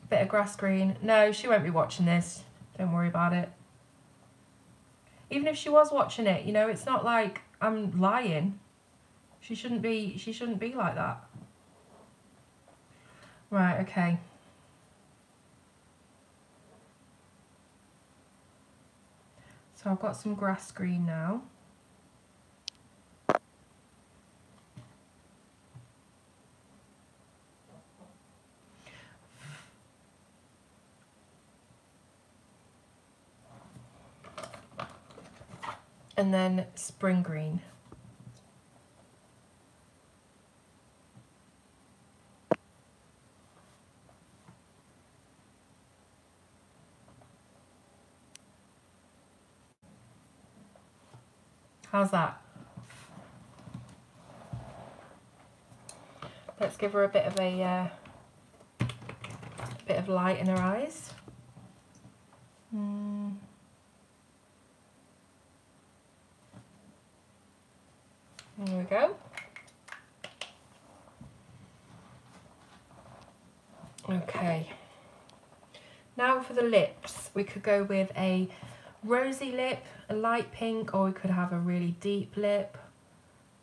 Bit of grass green. No, she won't be watching this. Don't worry about it. Even if she was watching it, you know, it's not like I'm lying. She shouldn't be like that. Right, okay. So I've got some grass green now. And then spring green. How's that? Let's give her a bit of light in her eyes. There we go. Okay. Now for the lips, we could go with a rosy lip, a light pink, or we could have a really deep lip,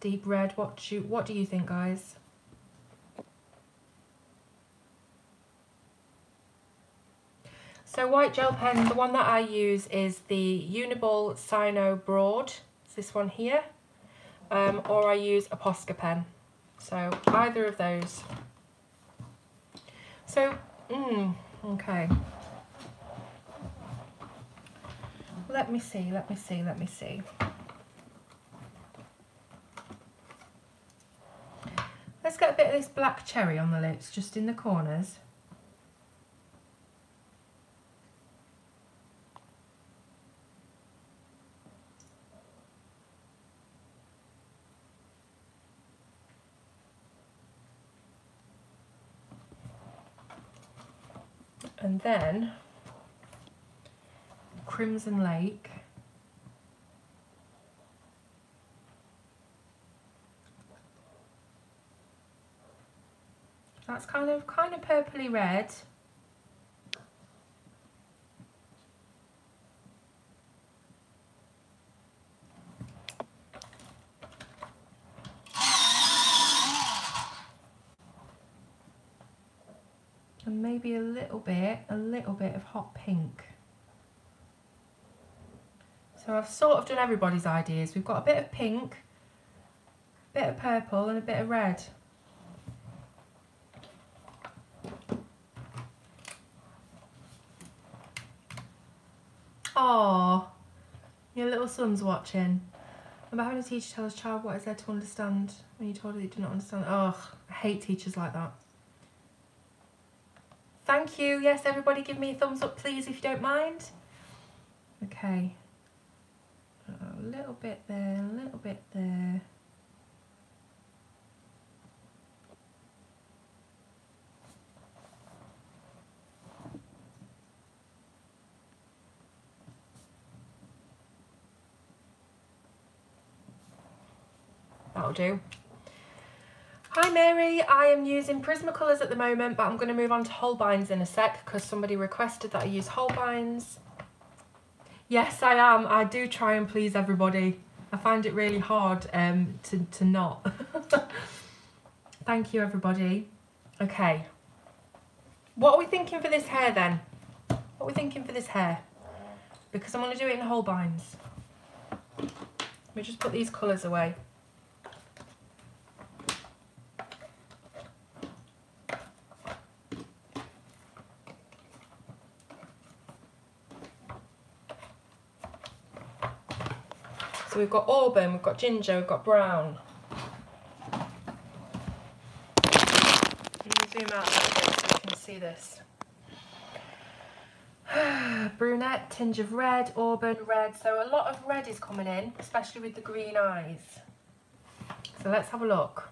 deep red. What do you think, guys? So white gel pen, the one that I use is the Uniball Sino Broad. It's this one here. Or I use a Posca pen. So either of those. So, okay. Let me see. Let's get a bit of this black cherry on the lips, just in the corners. And then Crimson Lake. That's kind of purpley red. And maybe a little bit of hot pink. So I've sort of done everybody's ideas. We've got a bit of pink, a bit of purple and a bit of red. Oh, your little son's watching. I'm having a teacher tell his child what is there to understand when you told her you do not understand. Oh, I hate teachers like that. Thank you. Yes, everybody give me a thumbs up, please, if you don't mind. Okay. A little bit there, a little bit there. That'll do. Hi Mary, I am using Prismacolors at the moment, but I'm going to move on to Holbeins in a sec because somebody requested that I use Holbeins. Yes, I am. I do try and please everybody. I find it really hard to not. Thank you everybody. Okay. What are we thinking for this hair then? What are we thinking for this hair? Because I'm going to do it in Holbeins. Let me just put these colours away. So we've got auburn, we've got ginger, we've got brown. Let me zoom out a little bit so you can see this. Brunette, tinge of red, auburn, red. So a lot of red is coming in, especially with the green eyes. So let's have a look.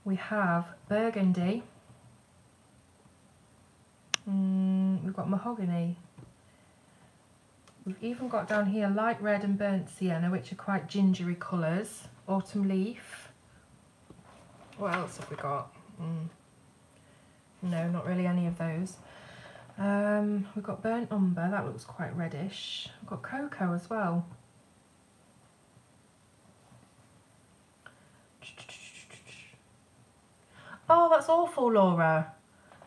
We have burgundy. We've got mahogany. We've even got down here light red and burnt sienna, which are quite gingery colours. Autumn leaf. What else have we got? No, not really any of those. We've got burnt umber, that looks quite reddish. We've got cocoa as well. Oh, that's awful, Laura.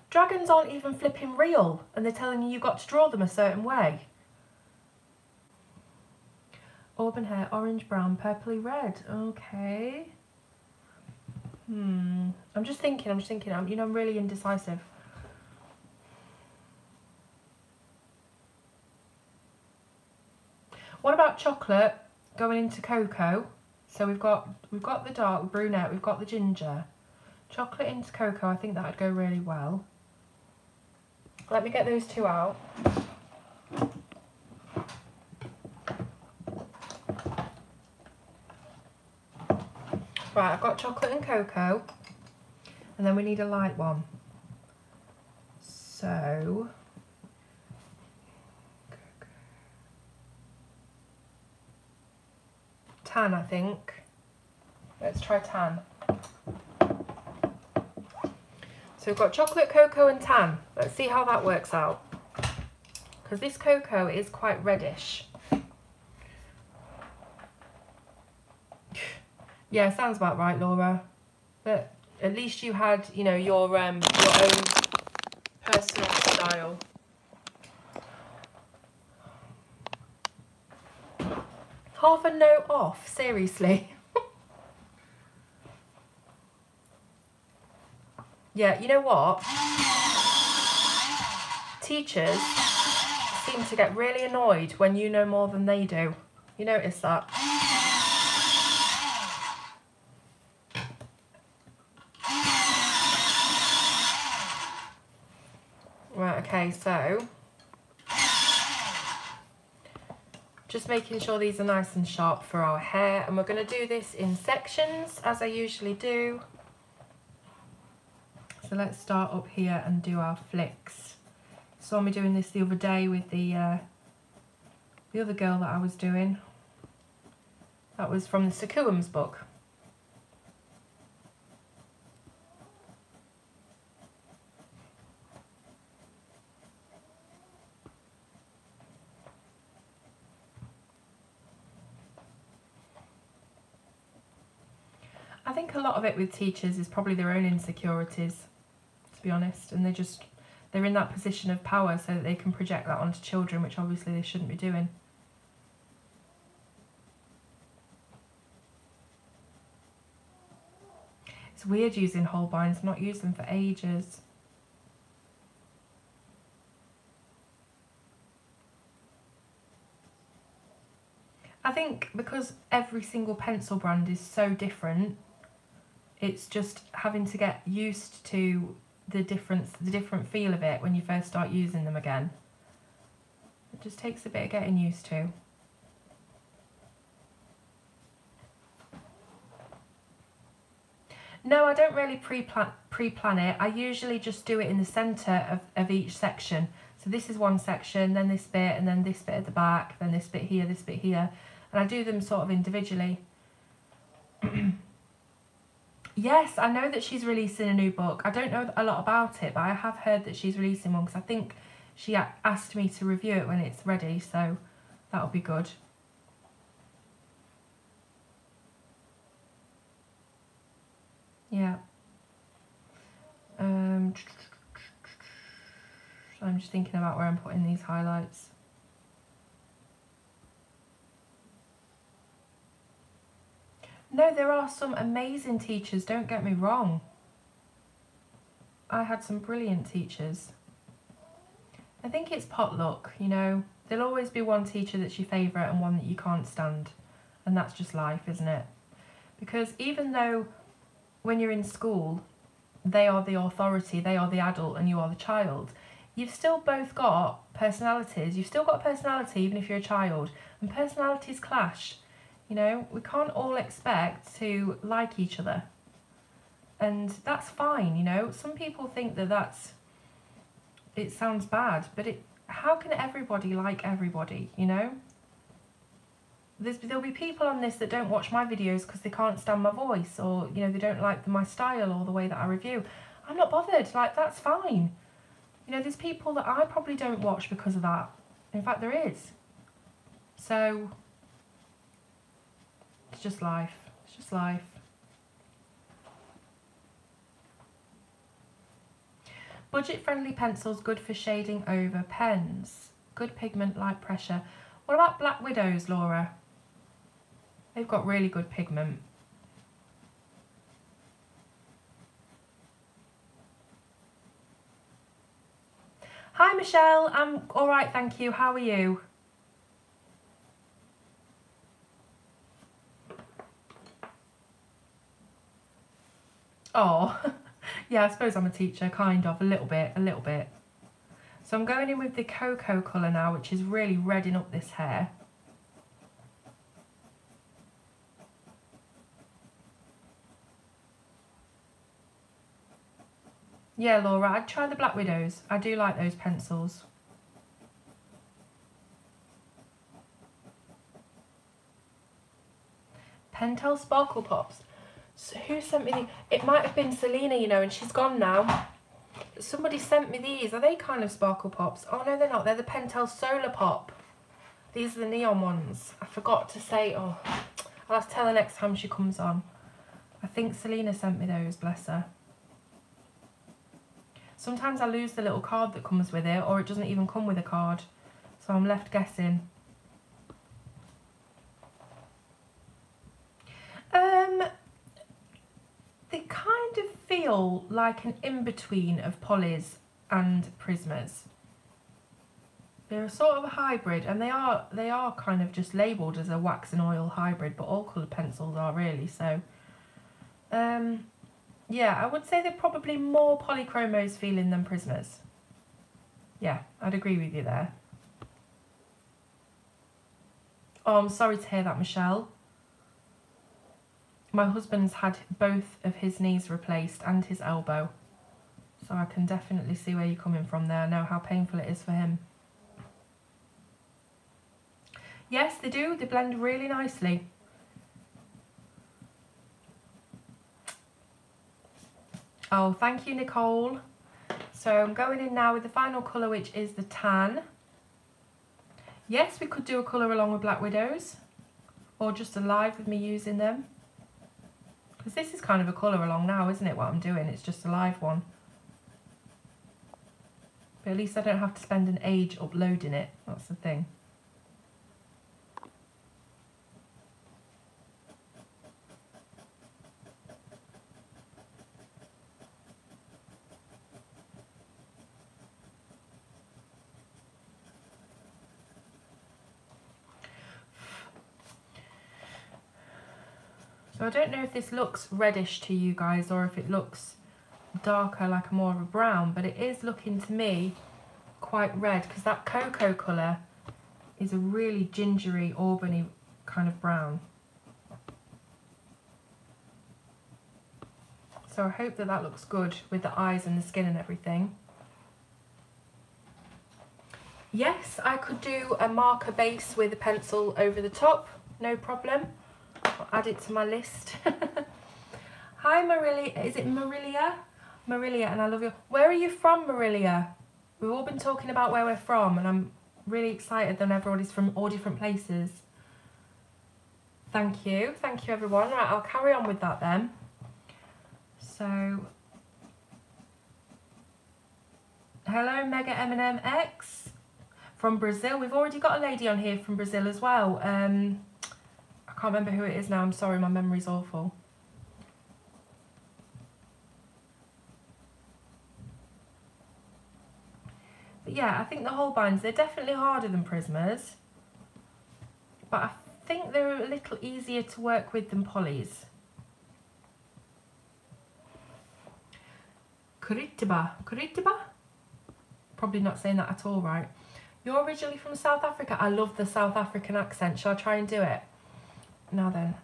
Dragons aren't even flipping real, and they're telling you you've got to draw them a certain way. Auburn hair, orange, brown, purpley, red. Okay. I'm just thinking. I'm really indecisive. What about chocolate going into cocoa? So we've got the dark brunette, we've got the ginger. Chocolate into cocoa, I think that would go really well. Let me get those two out. Right, I've got chocolate and cocoa, and then we need a light one. So, tan, I think. Let's try tan. So we've got chocolate, cocoa and tan. Let's see how that works out. Because this cocoa is quite reddish. Yeah, sounds about right, Laura. But at least you had, you know, your own personal style. Half a note off, seriously. Yeah, you know what? Teachers seem to get really annoyed when you know more than they do. You notice that? Right, okay, so just making sure these are nice and sharp for our hair, and we're going to do this in sections as I usually do. So let's start up here and do our flicks. Saw me doing this the other day with the other girl that I was doing. That was from the Sakuam's book. I think a lot of it with teachers is probably their own insecurities, to be honest, and they're in that position of power so that they can project that onto children, which obviously they shouldn't be doing. It's weird using Holbeins, I've not used them for ages. I think because every single pencil brand is so different, it's just having to get used to the different feel of it when you first start using them again. It just takes a bit of getting used to. No, I don't really pre-plan it. I usually just do it in the centre of each section. So this is one section, then this bit, and then this bit at the back, then this bit here, this bit here. And I do them sort of individually. Yes, I know that she's releasing a new book. I don't know a lot about it, but I have heard that she's releasing one because I think she asked me to review it when it's ready, so that'll be good. Yeah. So I'm just thinking about where I'm putting these highlights. No, there are some amazing teachers, don't get me wrong. I had some brilliant teachers. I think it's potluck, you know. There'll always be one teacher that's your favourite and one that you can't stand. And that's just life, isn't it? Because even though when you're in school, they are the authority, they are the adult and you are the child, you've still both got personalities. You've still got a personality even if you're a child. And personalities clash. You know, we can't all expect to like each other. And that's fine, you know. Some people think that it sounds bad, but how can everybody like everybody, you know? There'll be people on this that don't watch my videos because they can't stand my voice, or, you know, they don't like my style or the way that I review. I'm not bothered, like, that's fine. You know, there's people that I probably don't watch because of that. In fact, there is. So it's just life. It's just life. Budget-friendly pencils, good for shading over pens. Good pigment, light pressure. What about Black Widows, Laura? They've got really good pigment. Hi, Michelle. I'm all right, thank you. How are you? Oh, yeah, I suppose I'm a teacher, kind of, a little bit. So I'm going in with the cocoa colour now, which is really redding up this hair. Yeah, Laura, I'd try the Black Widows. I do like those pencils. Pentel Sparkle Pops. So who sent me these? It might have been Selena, you know, and she's gone now. Somebody sent me these. Are they kind of Sparkle Pops? Oh, no, they're not. They're the Pentel Solar Pop. These are the neon ones. I forgot to say. Oh, I'll have to tell her next time she comes on. I think Selena sent me those, bless her. Sometimes I lose the little card that comes with it, or it doesn't even come with a card. So I'm left guessing. like an in-between of polys and Prismas. They're sort of a hybrid, and they are kind of just labelled as a wax and oil hybrid, but all coloured pencils are really, so yeah, I would say they're probably more polychromos feeling than Prismas. Yeah, I'd agree with you there. Oh, I'm sorry to hear that, Michelle. My husband's had both of his knees replaced and his elbow, so I can definitely see where you're coming from there. I know how painful it is for him. Yes, they do. They blend really nicely. Oh, thank you, Nicole. So I'm going in now with the final colour, which is the tan. Yes, we could do a colour along with Black Widows, or just a live with me using them. Because this is kind of a colour along now, isn't it, what I'm doing? It's just a live one. But at least I don't have to spend an age uploading it. That's the thing. So I don't know if this looks reddish to you guys or if it looks darker, like more of a brown, but it is looking to me quite red, because that cocoa colour is a really gingery, auburny kind of brown. So I hope that that looks good with the eyes and the skin and everything. Yes, I could do a marker base with a pencil over the top, no problem. I'll add it to my list. Hi Marilia, is it Marilia? Marilia, and I love you. Where are you from, Marilia? We've all been talking about where we're from, and I'm really excited that everybody's from all different places. Thank you everyone. Right, I'll carry on with that then. So, hello Mega M&M X from Brazil. We've already got a lady on here from Brazil as well. I can't remember who it is now, I'm sorry, my memory's awful. But yeah, I think the Holbeins, they're definitely harder than Prismas, but I think they're a little easier to work with than polys. Curitiba. Probably not saying that at all right. You're originally from South Africa? I love the South African accent. Shall I try and do it? Now then,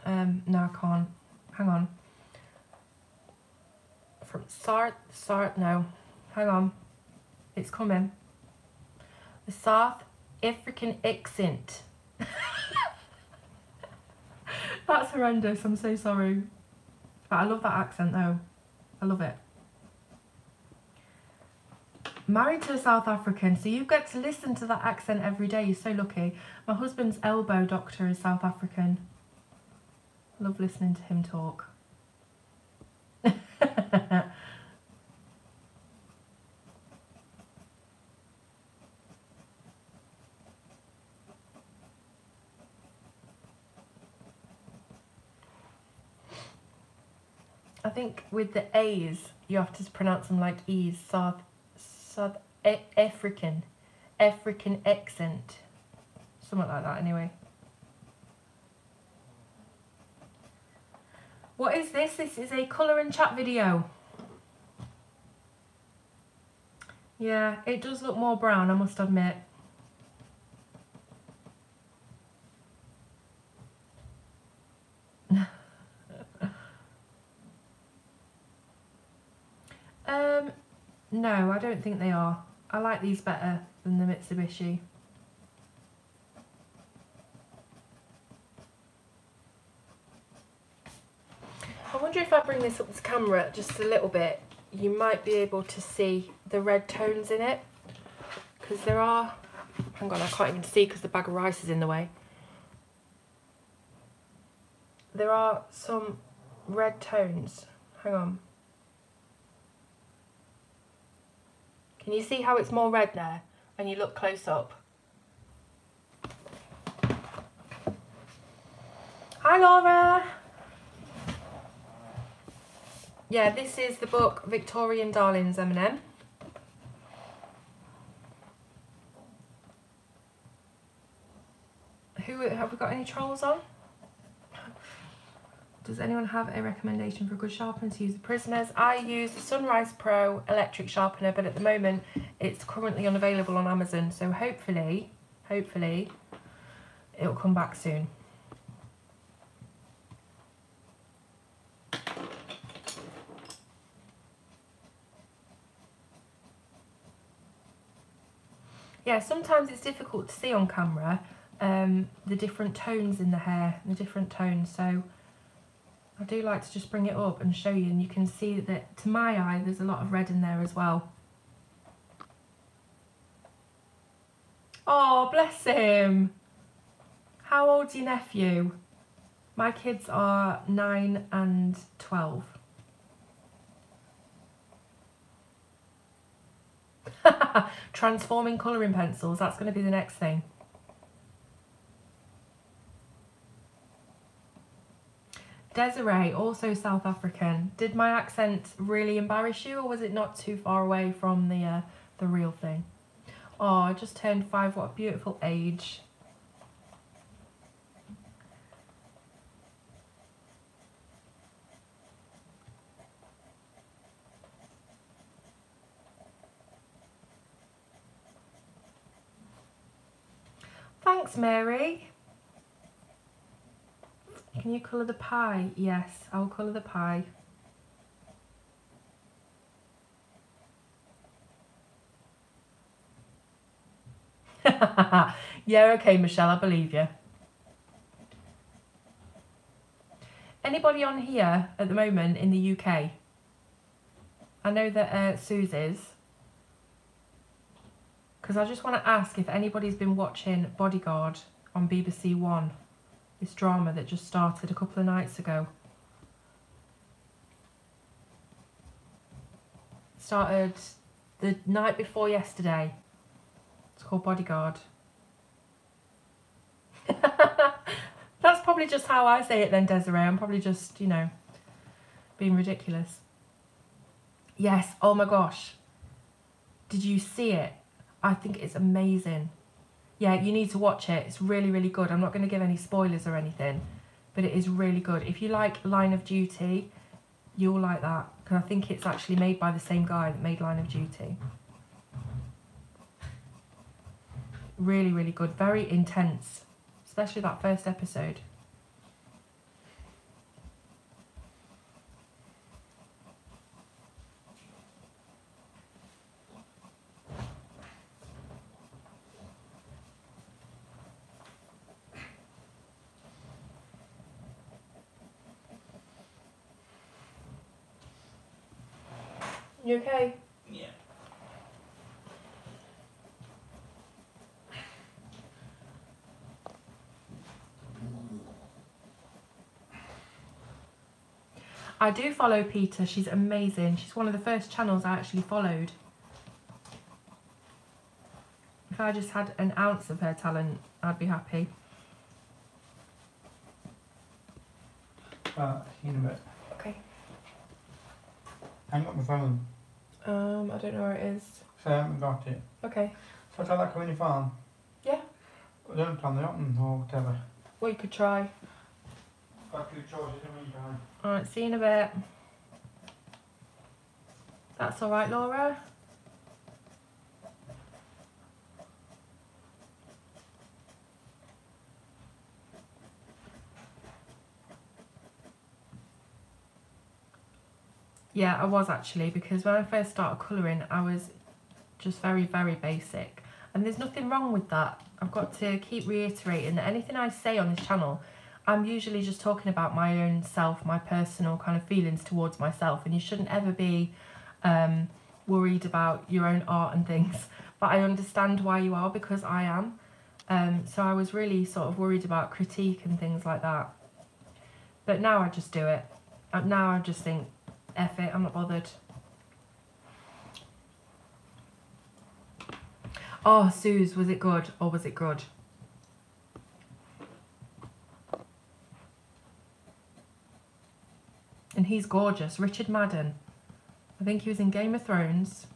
no I can't. Hang on. From no. Hang on. It's coming. The South African accent. That's horrendous, I'm so sorry. But I love that accent though. I love it. Married to a South African, so you get to listen to that accent every day. You're so lucky. My husband's elbow doctor is South African. Love listening to him talk. I think with the A's, you have to pronounce them like E's. South African accent. Something like that anyway. What is this? This is a colour and chat video. Yeah, it does look more brown, I must admit. No, I don't think they are. I like these better than the Mitsubishi. I wonder if I bring this up to camera just a little bit, you might be able to see the red tones in it. Because there are... Hang on, I can't even see because the bag of rice is in the way. There are some red tones. Hang on. Can you see how it's more red there when you look close up? Hi Laura! Yeah, this is the book Victorian Darlings, M&M. Have we got any trolls on? Does anyone have a recommendation for a good sharpener to use the Prisoners? I use the Sunrise Pro electric sharpener, but at the moment it's currently unavailable on Amazon, so hopefully it'll come back soon. Yeah, sometimes it's difficult to see on camera the different tones in the hair, the different tones, so I do like to just bring it up and show you, and you can see that to my eye there's a lot of red in there as well. Oh, bless him! How old's your nephew? My kids are 9 and 12. Transforming colouring pencils, that's going to be the next thing. Desiree, also South African. Did my accent really embarrass you, or was it not too far away from the real thing? Oh, I just turned 5, what a beautiful age. Thanks, Mary. Can you colour the pie? Yes, I'll colour the pie. Yeah, okay, Michelle, I believe you. Anybody on here at the moment in the UK? I know that Suze is. Because I just want to ask if anybody's been watching Bodyguard on BBC One. This drama that just started a couple of nights ago. Started the night before yesterday. It's called Bodyguard. That's probably just how I say it then, Desiree. I'm probably just, you know, being ridiculous. Yes, oh my gosh. Did you see it? I think it's amazing. Yeah, you need to watch it. It's really, really good. I'm not going to give any spoilers or anything, but it is really good. If you like Line of Duty, you'll like that. Because I think it's actually made by the same guy that made Line of Duty. Really, really good. Very intense. Especially that first episode. You okay? Yeah. I do follow Peter. She's amazing. She's one of the first channels I actually followed. If I just had an ounce of her talent, I'd be happy. Right, see you in a bit. Okay. Hang up my phone. I don't know where it is. So I haven't got it. Okay. So I try that community farm? Yeah. I don't plan the open or whatever. Well, you could try. Got 2 choices in the meantime. Alright, see you in a bit. That's alright, Laura. Yeah, I was actually, because when I first started colouring, I was just very, very basic. And there's nothing wrong with that. I've got to keep reiterating that anything I say on this channel, I'm usually just talking about my own self, my personal kind of feelings towards myself. And you shouldn't ever be worried about your own art and things. But I understand why you are, because I am. So I was really sort of worried about critique and things like that. But now I just do it. Now I just think, F it, I'm not bothered. Oh, Suze, was it good or was it good? And he's gorgeous. Richard Madden. I think he was in Game of Thrones.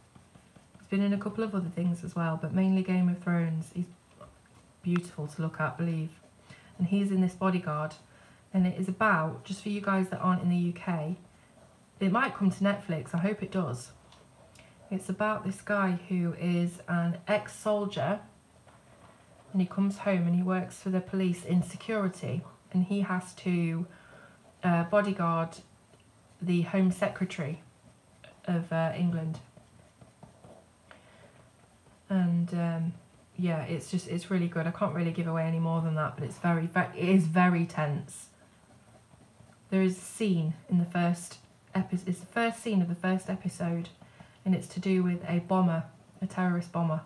He's been in a couple of other things as well, but mainly Game of Thrones. He's beautiful to look at, believe. And he's in this Bodyguard. And it is about, just for you guys that aren't in the UK, it might come to Netflix, I hope it does. It's about this guy who is an ex-soldier, and he comes home and he works for the police in security, and he has to bodyguard the Home Secretary of England. And yeah, it's really good. I can't really give away any more than that, but it is very tense. There is a scene in the first episode. It's the first scene of the first episode, and it's to do with a bomber, a terrorist bomber.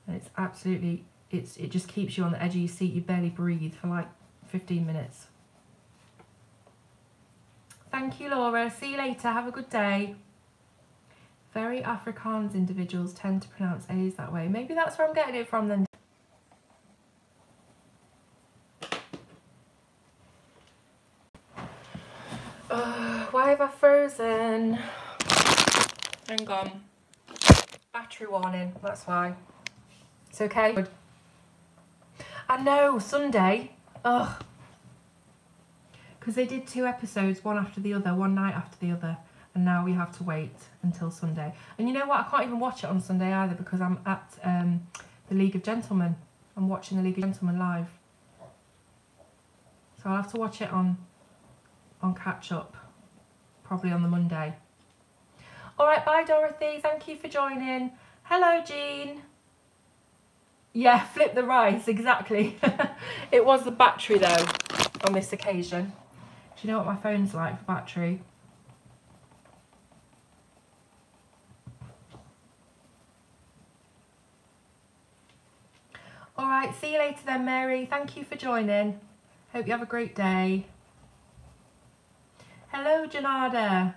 And it's absolutely, it just keeps you on the edge of your seat. You barely breathe for like 15 minutes. Thank you, Laura. See you later. Have a good day. Very Afrikaans individuals tend to pronounce A's that way. Maybe that's where I'm getting it from then. Why have I frozen? Hang on. Battery warning, that's why. It's okay. I know, Sunday. Ugh. Because they did 2 episodes, one after the other, one night after the other. And now we have to wait until Sunday. And you know what? I can't even watch it on Sunday either because I'm at the League of Gentlemen. I'm watching the League of Gentlemen live. So I'll have to watch it on catch up. Probably on the Monday. Alright, bye Dorothy. Thank you for joining. Hello, Jean. Yeah, flip the rice, exactly. It was the battery though, on this occasion. Do you know what my phone's like for battery? Alright, see you later then, Mary. Thank you for joining. Hope you have a great day. Hello, Janada.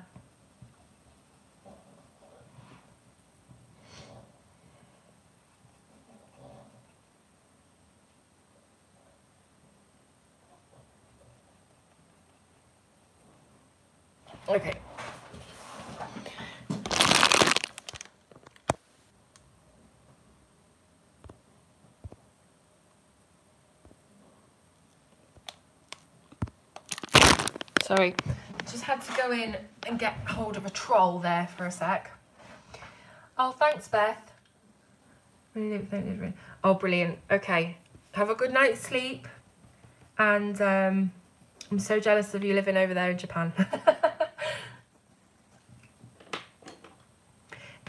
Okay. Sorry, just had to go in and get hold of a troll there for a sec. Oh, thanks, Beth. Oh, brilliant. Okay, have a good night's sleep. And I'm so jealous of you living over there in Japan.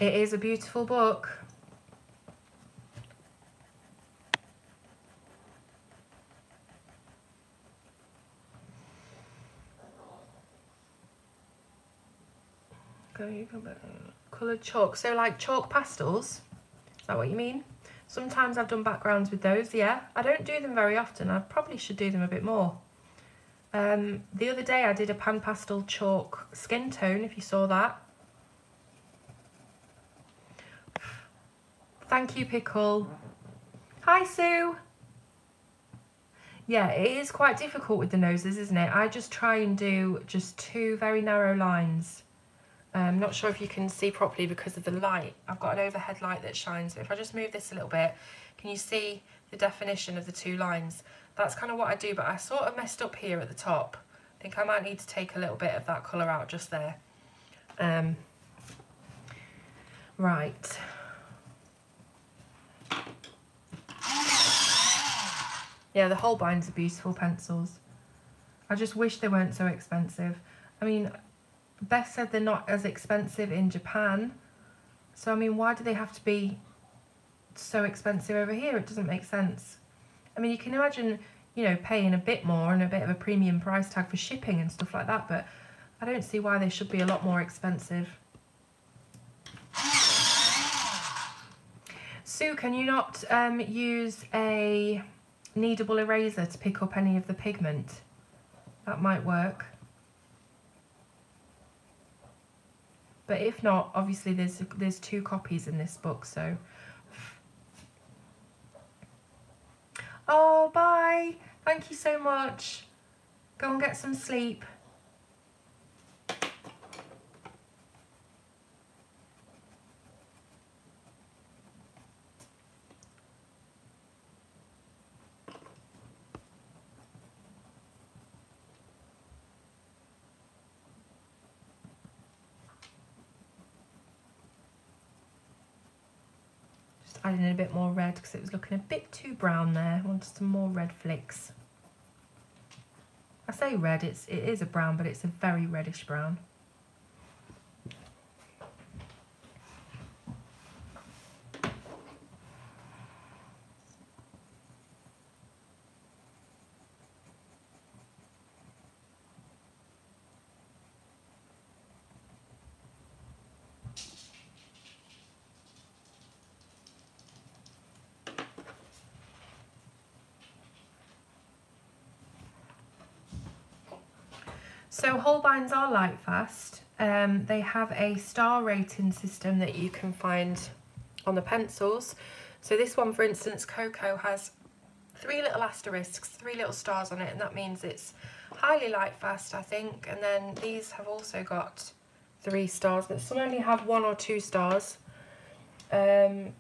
It is a beautiful book. Coloured chalk, so like chalk pastels, is that what you mean? Sometimes I've done backgrounds with those, yeah. I don't do them very often. I probably should do them a bit more. The other day I did a pan pastel chalk skin tone, if you saw that. Thank you, Pickle. Hi, Sue. Yeah, it is quite difficult with the noses, isn't it? I just try and do just 2 very narrow lines. I'm not sure if you can see properly because of the light. I've got an overhead light that shines. But if I just move this a little bit, can you see the definition of the 2 lines? That's kind of what I do, but I sort of messed up here at the top. I think I might need to take a little bit of that colour out just there. Right. Yeah, the Holbeins are beautiful pencils. I just wish they weren't so expensive. I mean, Beth said they're not as expensive in Japan. So, I mean, why do they have to be so expensive over here? It doesn't make sense. I mean, you can imagine, you know, paying a bit more and a bit of a premium price tag for shipping and stuff like that, but I don't see why they should be a lot more expensive. Sue, can you not use a kneadable eraser to pick up any of the pigment? That might work. But if not, obviously there's 2 copies in this book, so. Oh, bye. Thank you so much. Go and get some sleep. Just adding in a bit more red because it was looking a bit too brown there. I wanted some more red flicks. I say red, it is a brown, but it's a very reddish brown. So Holbeins are light fast. They have a star rating system that you can find on the pencils. So this one, for instance, Cocoa, has 3 little asterisks, 3 little stars on it, and that means it's highly light fast, I think. And then these have also got 3 stars, but some only have 1 or 2 stars. To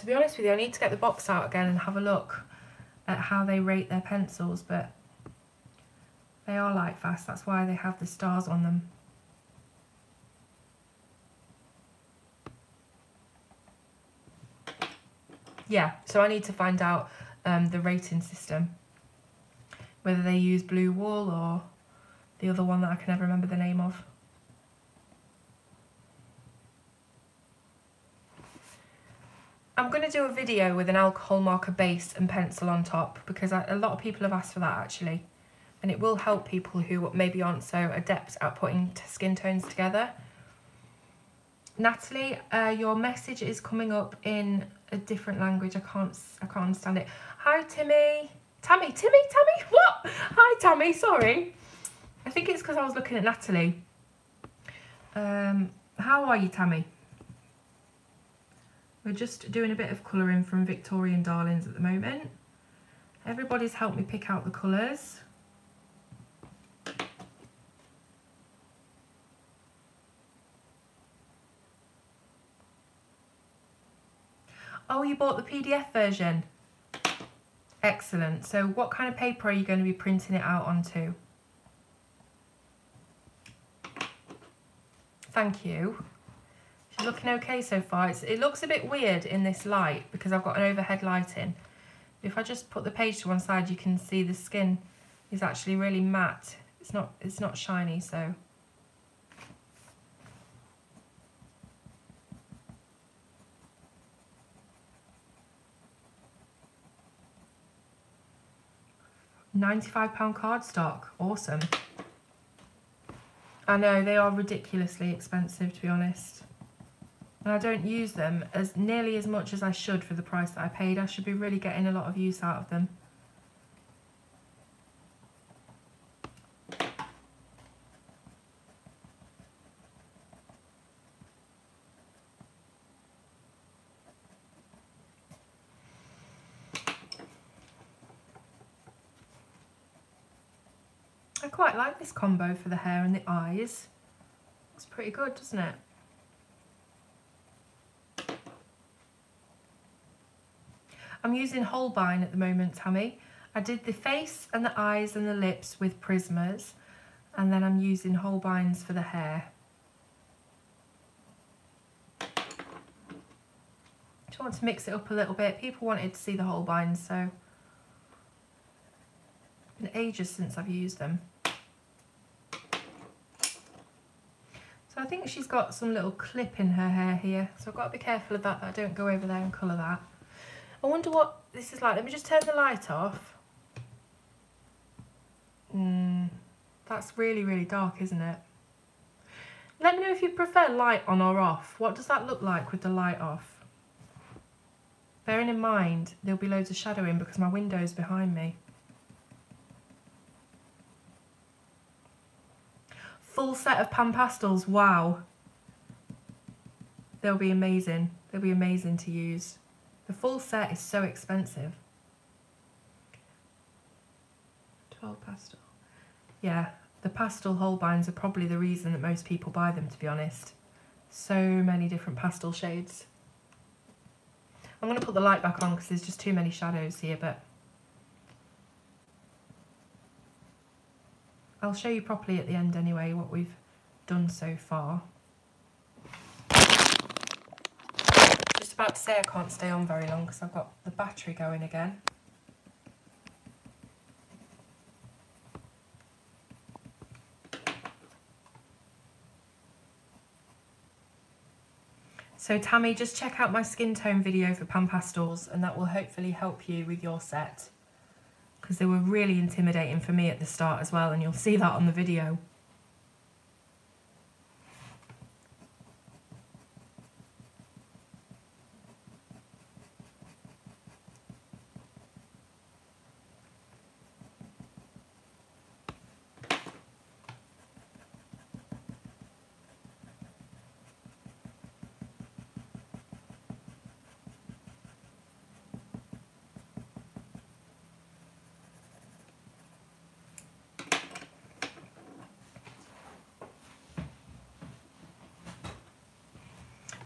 be honest with you, I need to get the box out again and have a look at how they rate their pencils, but they are light fast, that's why they have the stars on them. Yeah, so I need to find out the rating system, whether they use Blue Wall or the other one that I can never remember the name of. I'm going to do a video with an alcohol marker base and pencil on top because a lot of people have asked for that actually. And it will help people who maybe aren't so adept at putting skin tones together. Natalie, your message is coming up in a different language. I can't understand it. Hi, Timmy. Tammy, what? Hi, Tammy, sorry. I think it's because I was looking at Natalie. How are you, Tammy? We're just doing a bit of colouring from Victorian Darlings at the moment. Everybody's helped me pick out the colours. Oh, you bought the PDF version? Excellent. So what kind of paper are you going to be printing it out onto? Thank you. She's looking okay so far. It looks a bit weird in this light because I've got an overhead lighting. If I just put the page to one side, you can see the skin is actually really matte. It's not shiny, so. £95 cardstock, awesome. I know, they are ridiculously expensive, to be honest. And I don't use them nearly as much as I should for the price that I paid. I should be really getting a lot of use out of them. I quite like this combo for the hair and the eyes. It's pretty good, doesn't it? I'm using Holbein at the moment, Tammy. I did the face and the eyes and the lips with Prismas, and then I'm using Holbeins for the hair. Just want to mix it up a little bit. People wanted to see the Holbeins, so it's been ages since I've used them. So I think she's got some little clip in her hair here, so I've got to be careful of that I don't go over there and colour that. I wonder what this is like. Let me just turn the light off. That's really, really dark, isn't it? Let me know if you prefer light on or off. What does that look like with the light off? Bearing in mind, there'll be loads of shadowing because my window's behind me. Full set of pan pastels, wow. They'll be amazing. They'll be amazing to use. The full set is so expensive. 12 pastel. Yeah, the pastel Holbeins are probably the reason that most people buy them, to be honest. So many different pastel shades. I'm going to put the light back on because there's just too many shadows here, but I'll show you properly at the end anyway what we've done so far. Just just about to say I can't stay on very long because I've got the battery going again. So Tammy, just check out my skin tone video for pan pastels and that will hopefully help you with your set, because they were really intimidating for me at the start as well, and you'll see that on the video.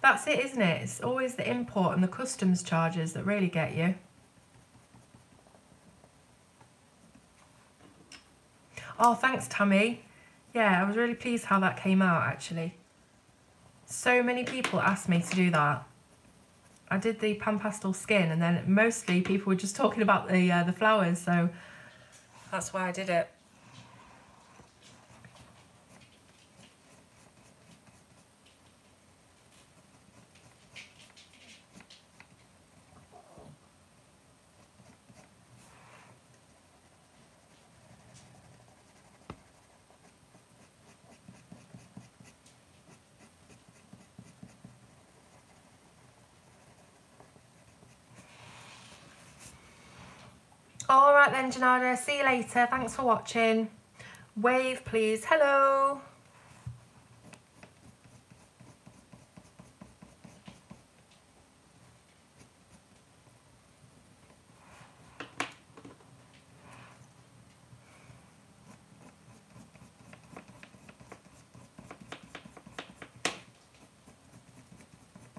That's it, isn't it? It's always the import and the customs charges that really get you. Oh, thanks, Tammy. Yeah, I was really pleased how that came out, actually. So many people asked me to do that. I did the pan pastel skin, and then mostly people were just talking about the flowers, so that's why I did it. All right then, Janada, see you later. Thanks for watching. Wave, please. Hello.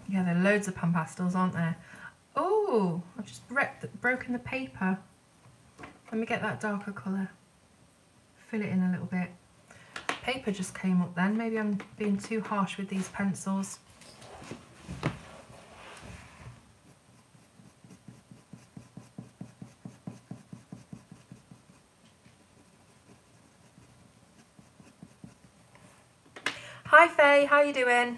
Yeah, there are loads of pan pastels, aren't there? Oh, I've just broken the paper. Let me get that darker colour. Fill it in a little bit. Paper just came up then. Maybe I'm being too harsh with these pencils. Hi Faye, how you doing?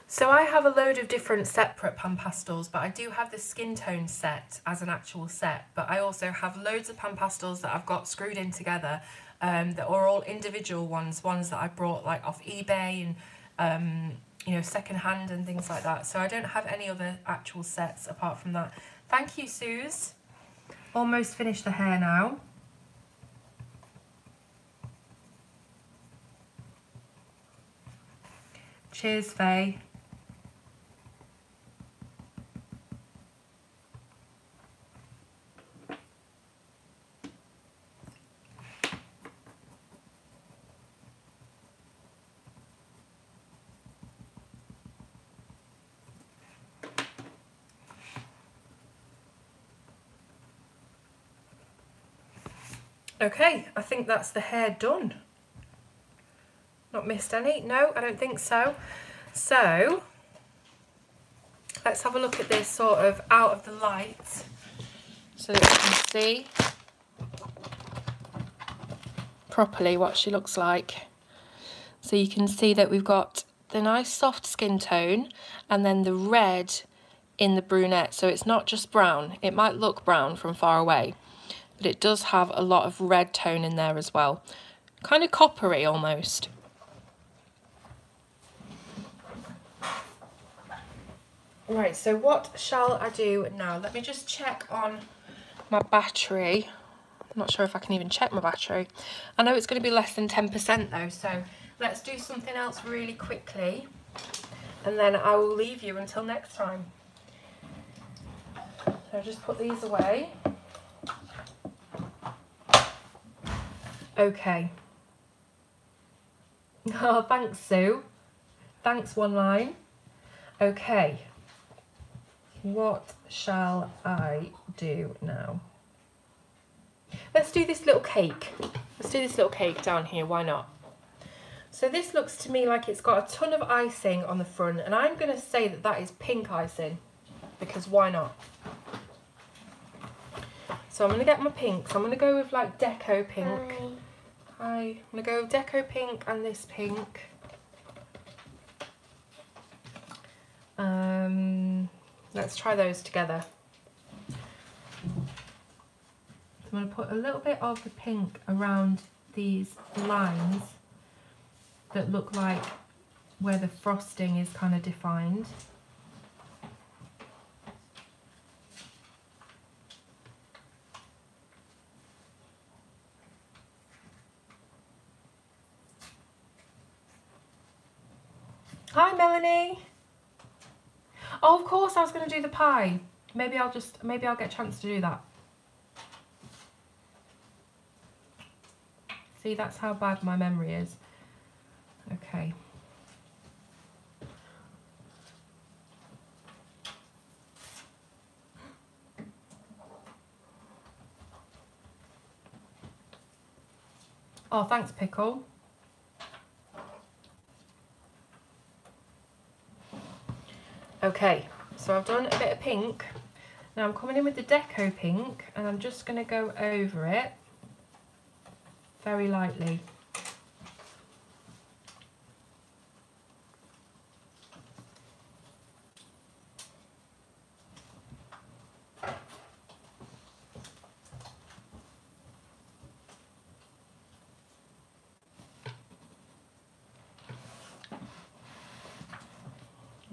So I have a load of different separate pan pastels, but I do have the skin tone set as an actual set, but I also have loads of pan pastels that I've got screwed in together that are all individual ones that I brought like off eBay and you know, second hand and things like that. So I don't have any other actual sets apart from that. Thank you, Suze. Almost finished the hair now. Cheers, Faye. Okay, I think that's the hair done. Not missed any? No, I don't think so. So, let's have a look at this sort of out of the light so that you can see properly what she looks like. So you can see that we've got the nice soft skin tone and then the red in the brunette. So it's not just brown. It might look brown from far away, but it does have a lot of red tone in there as well. Kind of coppery almost. Right, so what shall I do now? Let me just check on my battery. I'm not sure if I can even check my battery. I know it's going to be less than 10% though, so let's do something else really quickly and then I will leave you until next time. So I'll just put these away. Okay. Oh, thanks, Sue. Thanks, One Line. Okay. What shall I do now? let's do this little cake. Let's do this little cake down here, why not? So this looks to me like it's got a ton of icing on the front, and I'm going to say that that is pink icing, because why not? So I'm going to get my pinks. I'm going to go with like deco pink. Hi. I'm going to go with deco pink and this pink. Let's try those together. So I'm going to put a little bit of the pink around these lines that look like where the frosting is kind of defined. Hi Melanie. Oh, of course I was going to do the pie. Maybe I'll get a chance to do that. See, that's how bad my memory is. Okay. Oh, thanks, Pickle. Okay, so I've done a bit of pink. Now I'm coming in with the deco pink and I'm just going to go over it very lightly.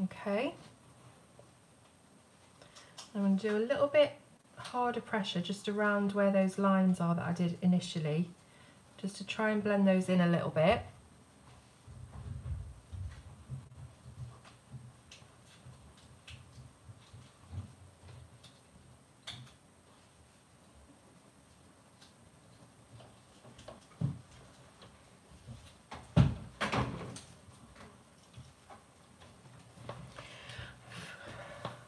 Okay. I'm going to do a little bit harder pressure just around where those lines are that I did initially, just to try and blend those in a little bit.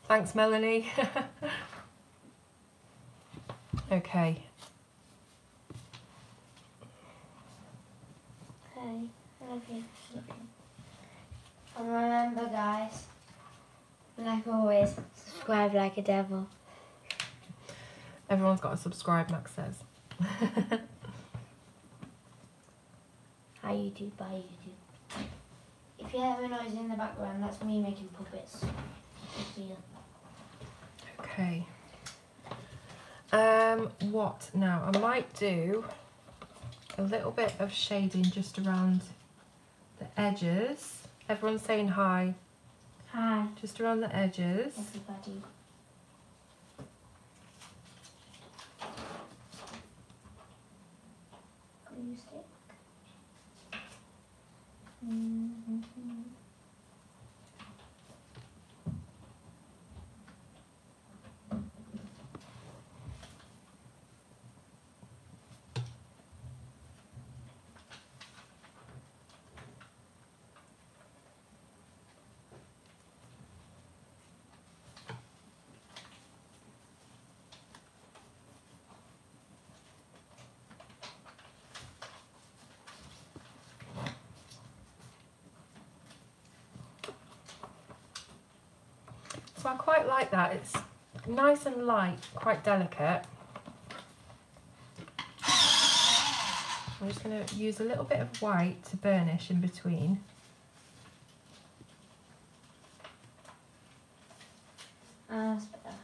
Thanks, Melanie. Okay. Okay, I love you. And remember, guys, like always, subscribe like a devil. Everyone's got to subscribe, Max says. Hi YouTube, bye YouTube. If you hear a noise in the background, that's me making puppets. See you. Okay. What now? I might do a little bit of shading just around the edges. Everyone's saying hi. Hi, Just around the edges. everybody. Glue stick. So I quite like that. It's nice and light, quite delicate. I'm just going to use a little bit of white to burnish in between. That's better.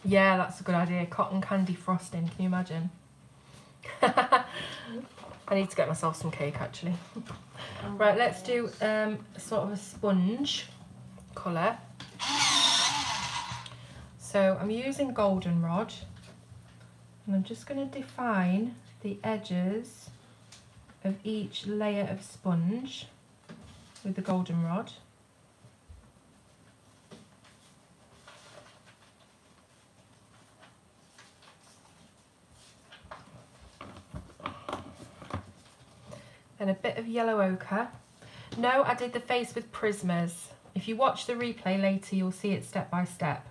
Yeah, that's a good idea. Cotton candy frosting, can you imagine? I need to get myself some cake actually. Right, let's do sort of a sponge colour. So I'm using goldenrod and I'm just going to define the edges of each layer of sponge with the goldenrod. Then a bit of yellow ochre. No, I did the face with Prismas. If you watch the replay later, you'll see it step by step.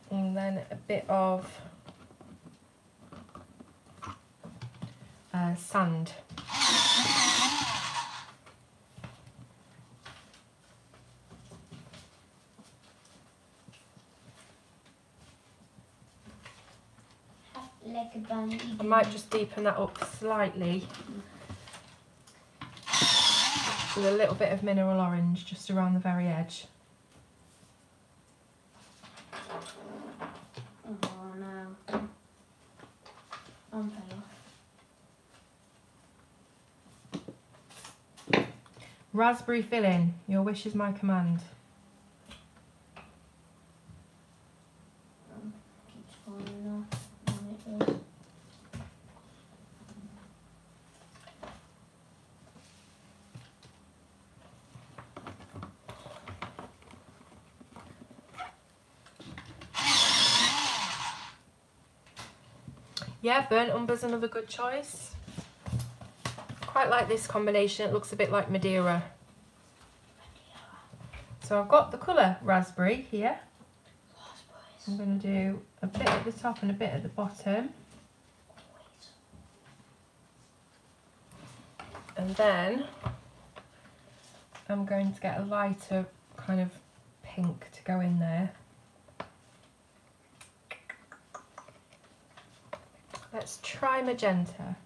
And then a bit of sand. Like a bunny. I might just deepen that up slightly with a little bit of mineral orange just around the very edge. Oh no. I'm pale. Raspberry filling, your wish is my command. Keeps falling off. It is. Yeah, burnt umber's another good choice. Quite like this combination, it looks a bit like Madeira. So I've got the colour raspberry here. I'm going to do a bit at the top and a bit at the bottom. And then I'm going to get a lighter kind of pink to go in there. Let's try magenta.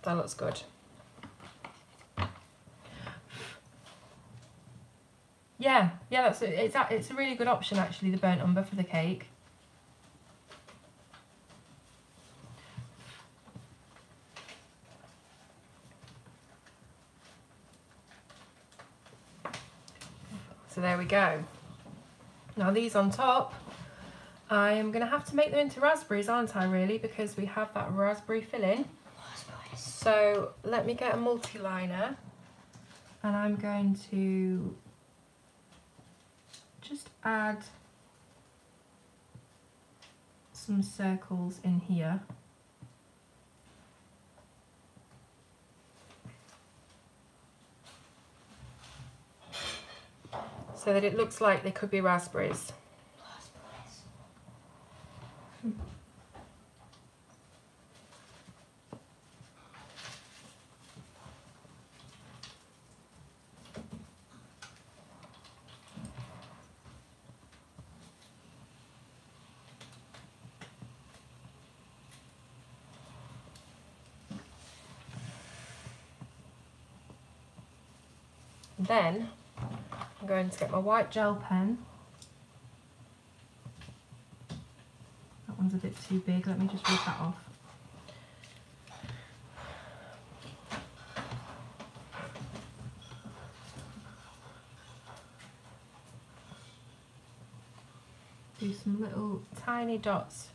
That looks good. Yeah, it's a really good option actually, the burnt umber for the cake. So there we go. Now these on top, I am going to have to make them into raspberries, aren't I really, because we have that raspberry filling. So let me get a multi-liner and I'm going to just add some circles in here. So that it looks like they could be raspberries. Then I'm going to get my white gel pen. That one's a bit too big, let me just rip that off. Do some little tiny dots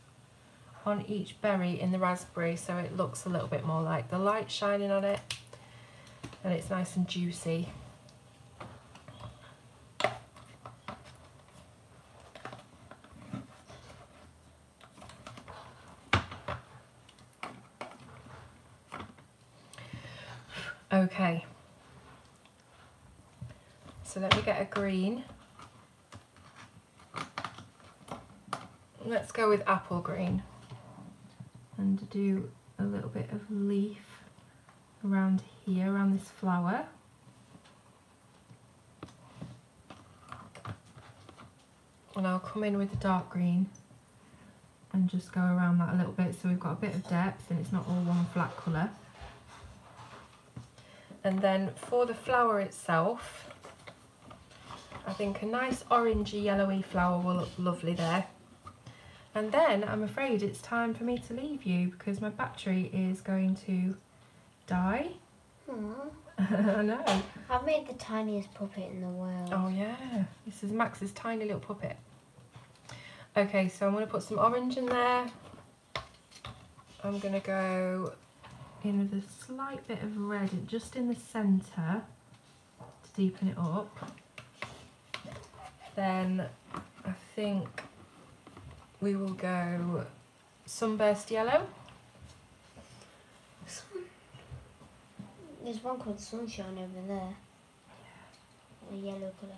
on each berry in the raspberry so it looks a little bit more like the light shining on it and it's nice and juicy. Okay, so let me get a green. Let's go with apple green and do a little bit of leaf around here, around this flower. And I'll come in with the dark green and just go around that a little bit so we've got a bit of depth and it's not all one flat colour. And then for the flower itself, I think a nice orangey yellowy flower will look lovely there. And then I'm afraid it's time for me to leave you because my battery is going to die. I know. I've made the tiniest puppet in the world. Oh yeah, this is Max's tiny little puppet. Okay, so I'm going to put some orange in there. I'm going to go in with a slight bit of red just in the centre to deepen it up. Then I think we will go sunburst yellow. There's one called Sunshine over there. A yellow colour.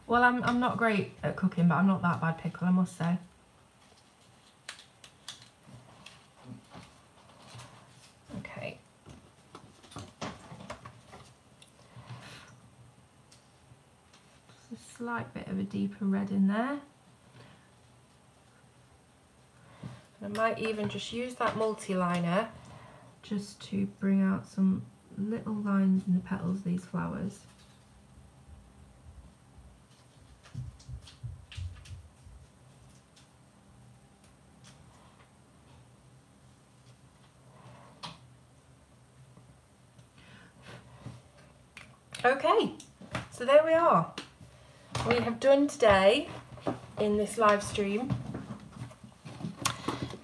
Well, I'm not great at cooking, but I'm not that bad pickle, I must say. Okay. Just a slight bit of a deeper red in there. I might even just use that multi-liner just to bring out some little lines in the petals of these flowers. Okay, so there we are. We have done today in this live stream.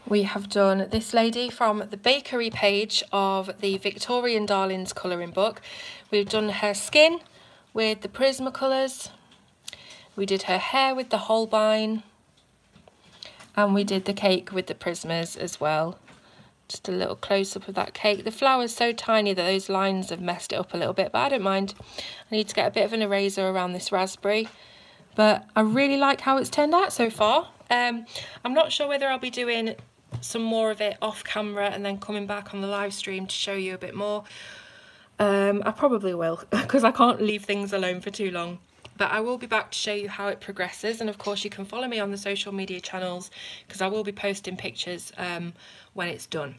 We have done this lady from the bakery page of the Victorian Darlings colouring book. We've done her skin with the Prismacolors. We did her hair with the Holbein. And we did the cake with the Prismas as well. Just a little close-up of that cake. The flower's so tiny that those lines have messed it up a little bit, but I don't mind. I need to get a bit of an eraser around this raspberry. But I really like how it's turned out so far. I'm not sure whether I'll be doing some more of it off camera and then coming back on the live stream to show you a bit more. I probably will, because I can't leave things alone for too long. But I will be back to show you how it progresses, and of course you can follow me on the social media channels because I will be posting pictures when it's done.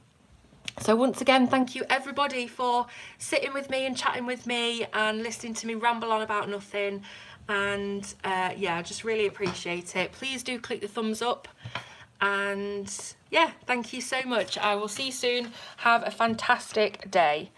So once again, thank you everybody for sitting with me and chatting with me and listening to me ramble on about nothing. And yeah, I just really appreciate it. Please do click the thumbs up, and yeah, thank you so much. I will see you soon. Have a fantastic day.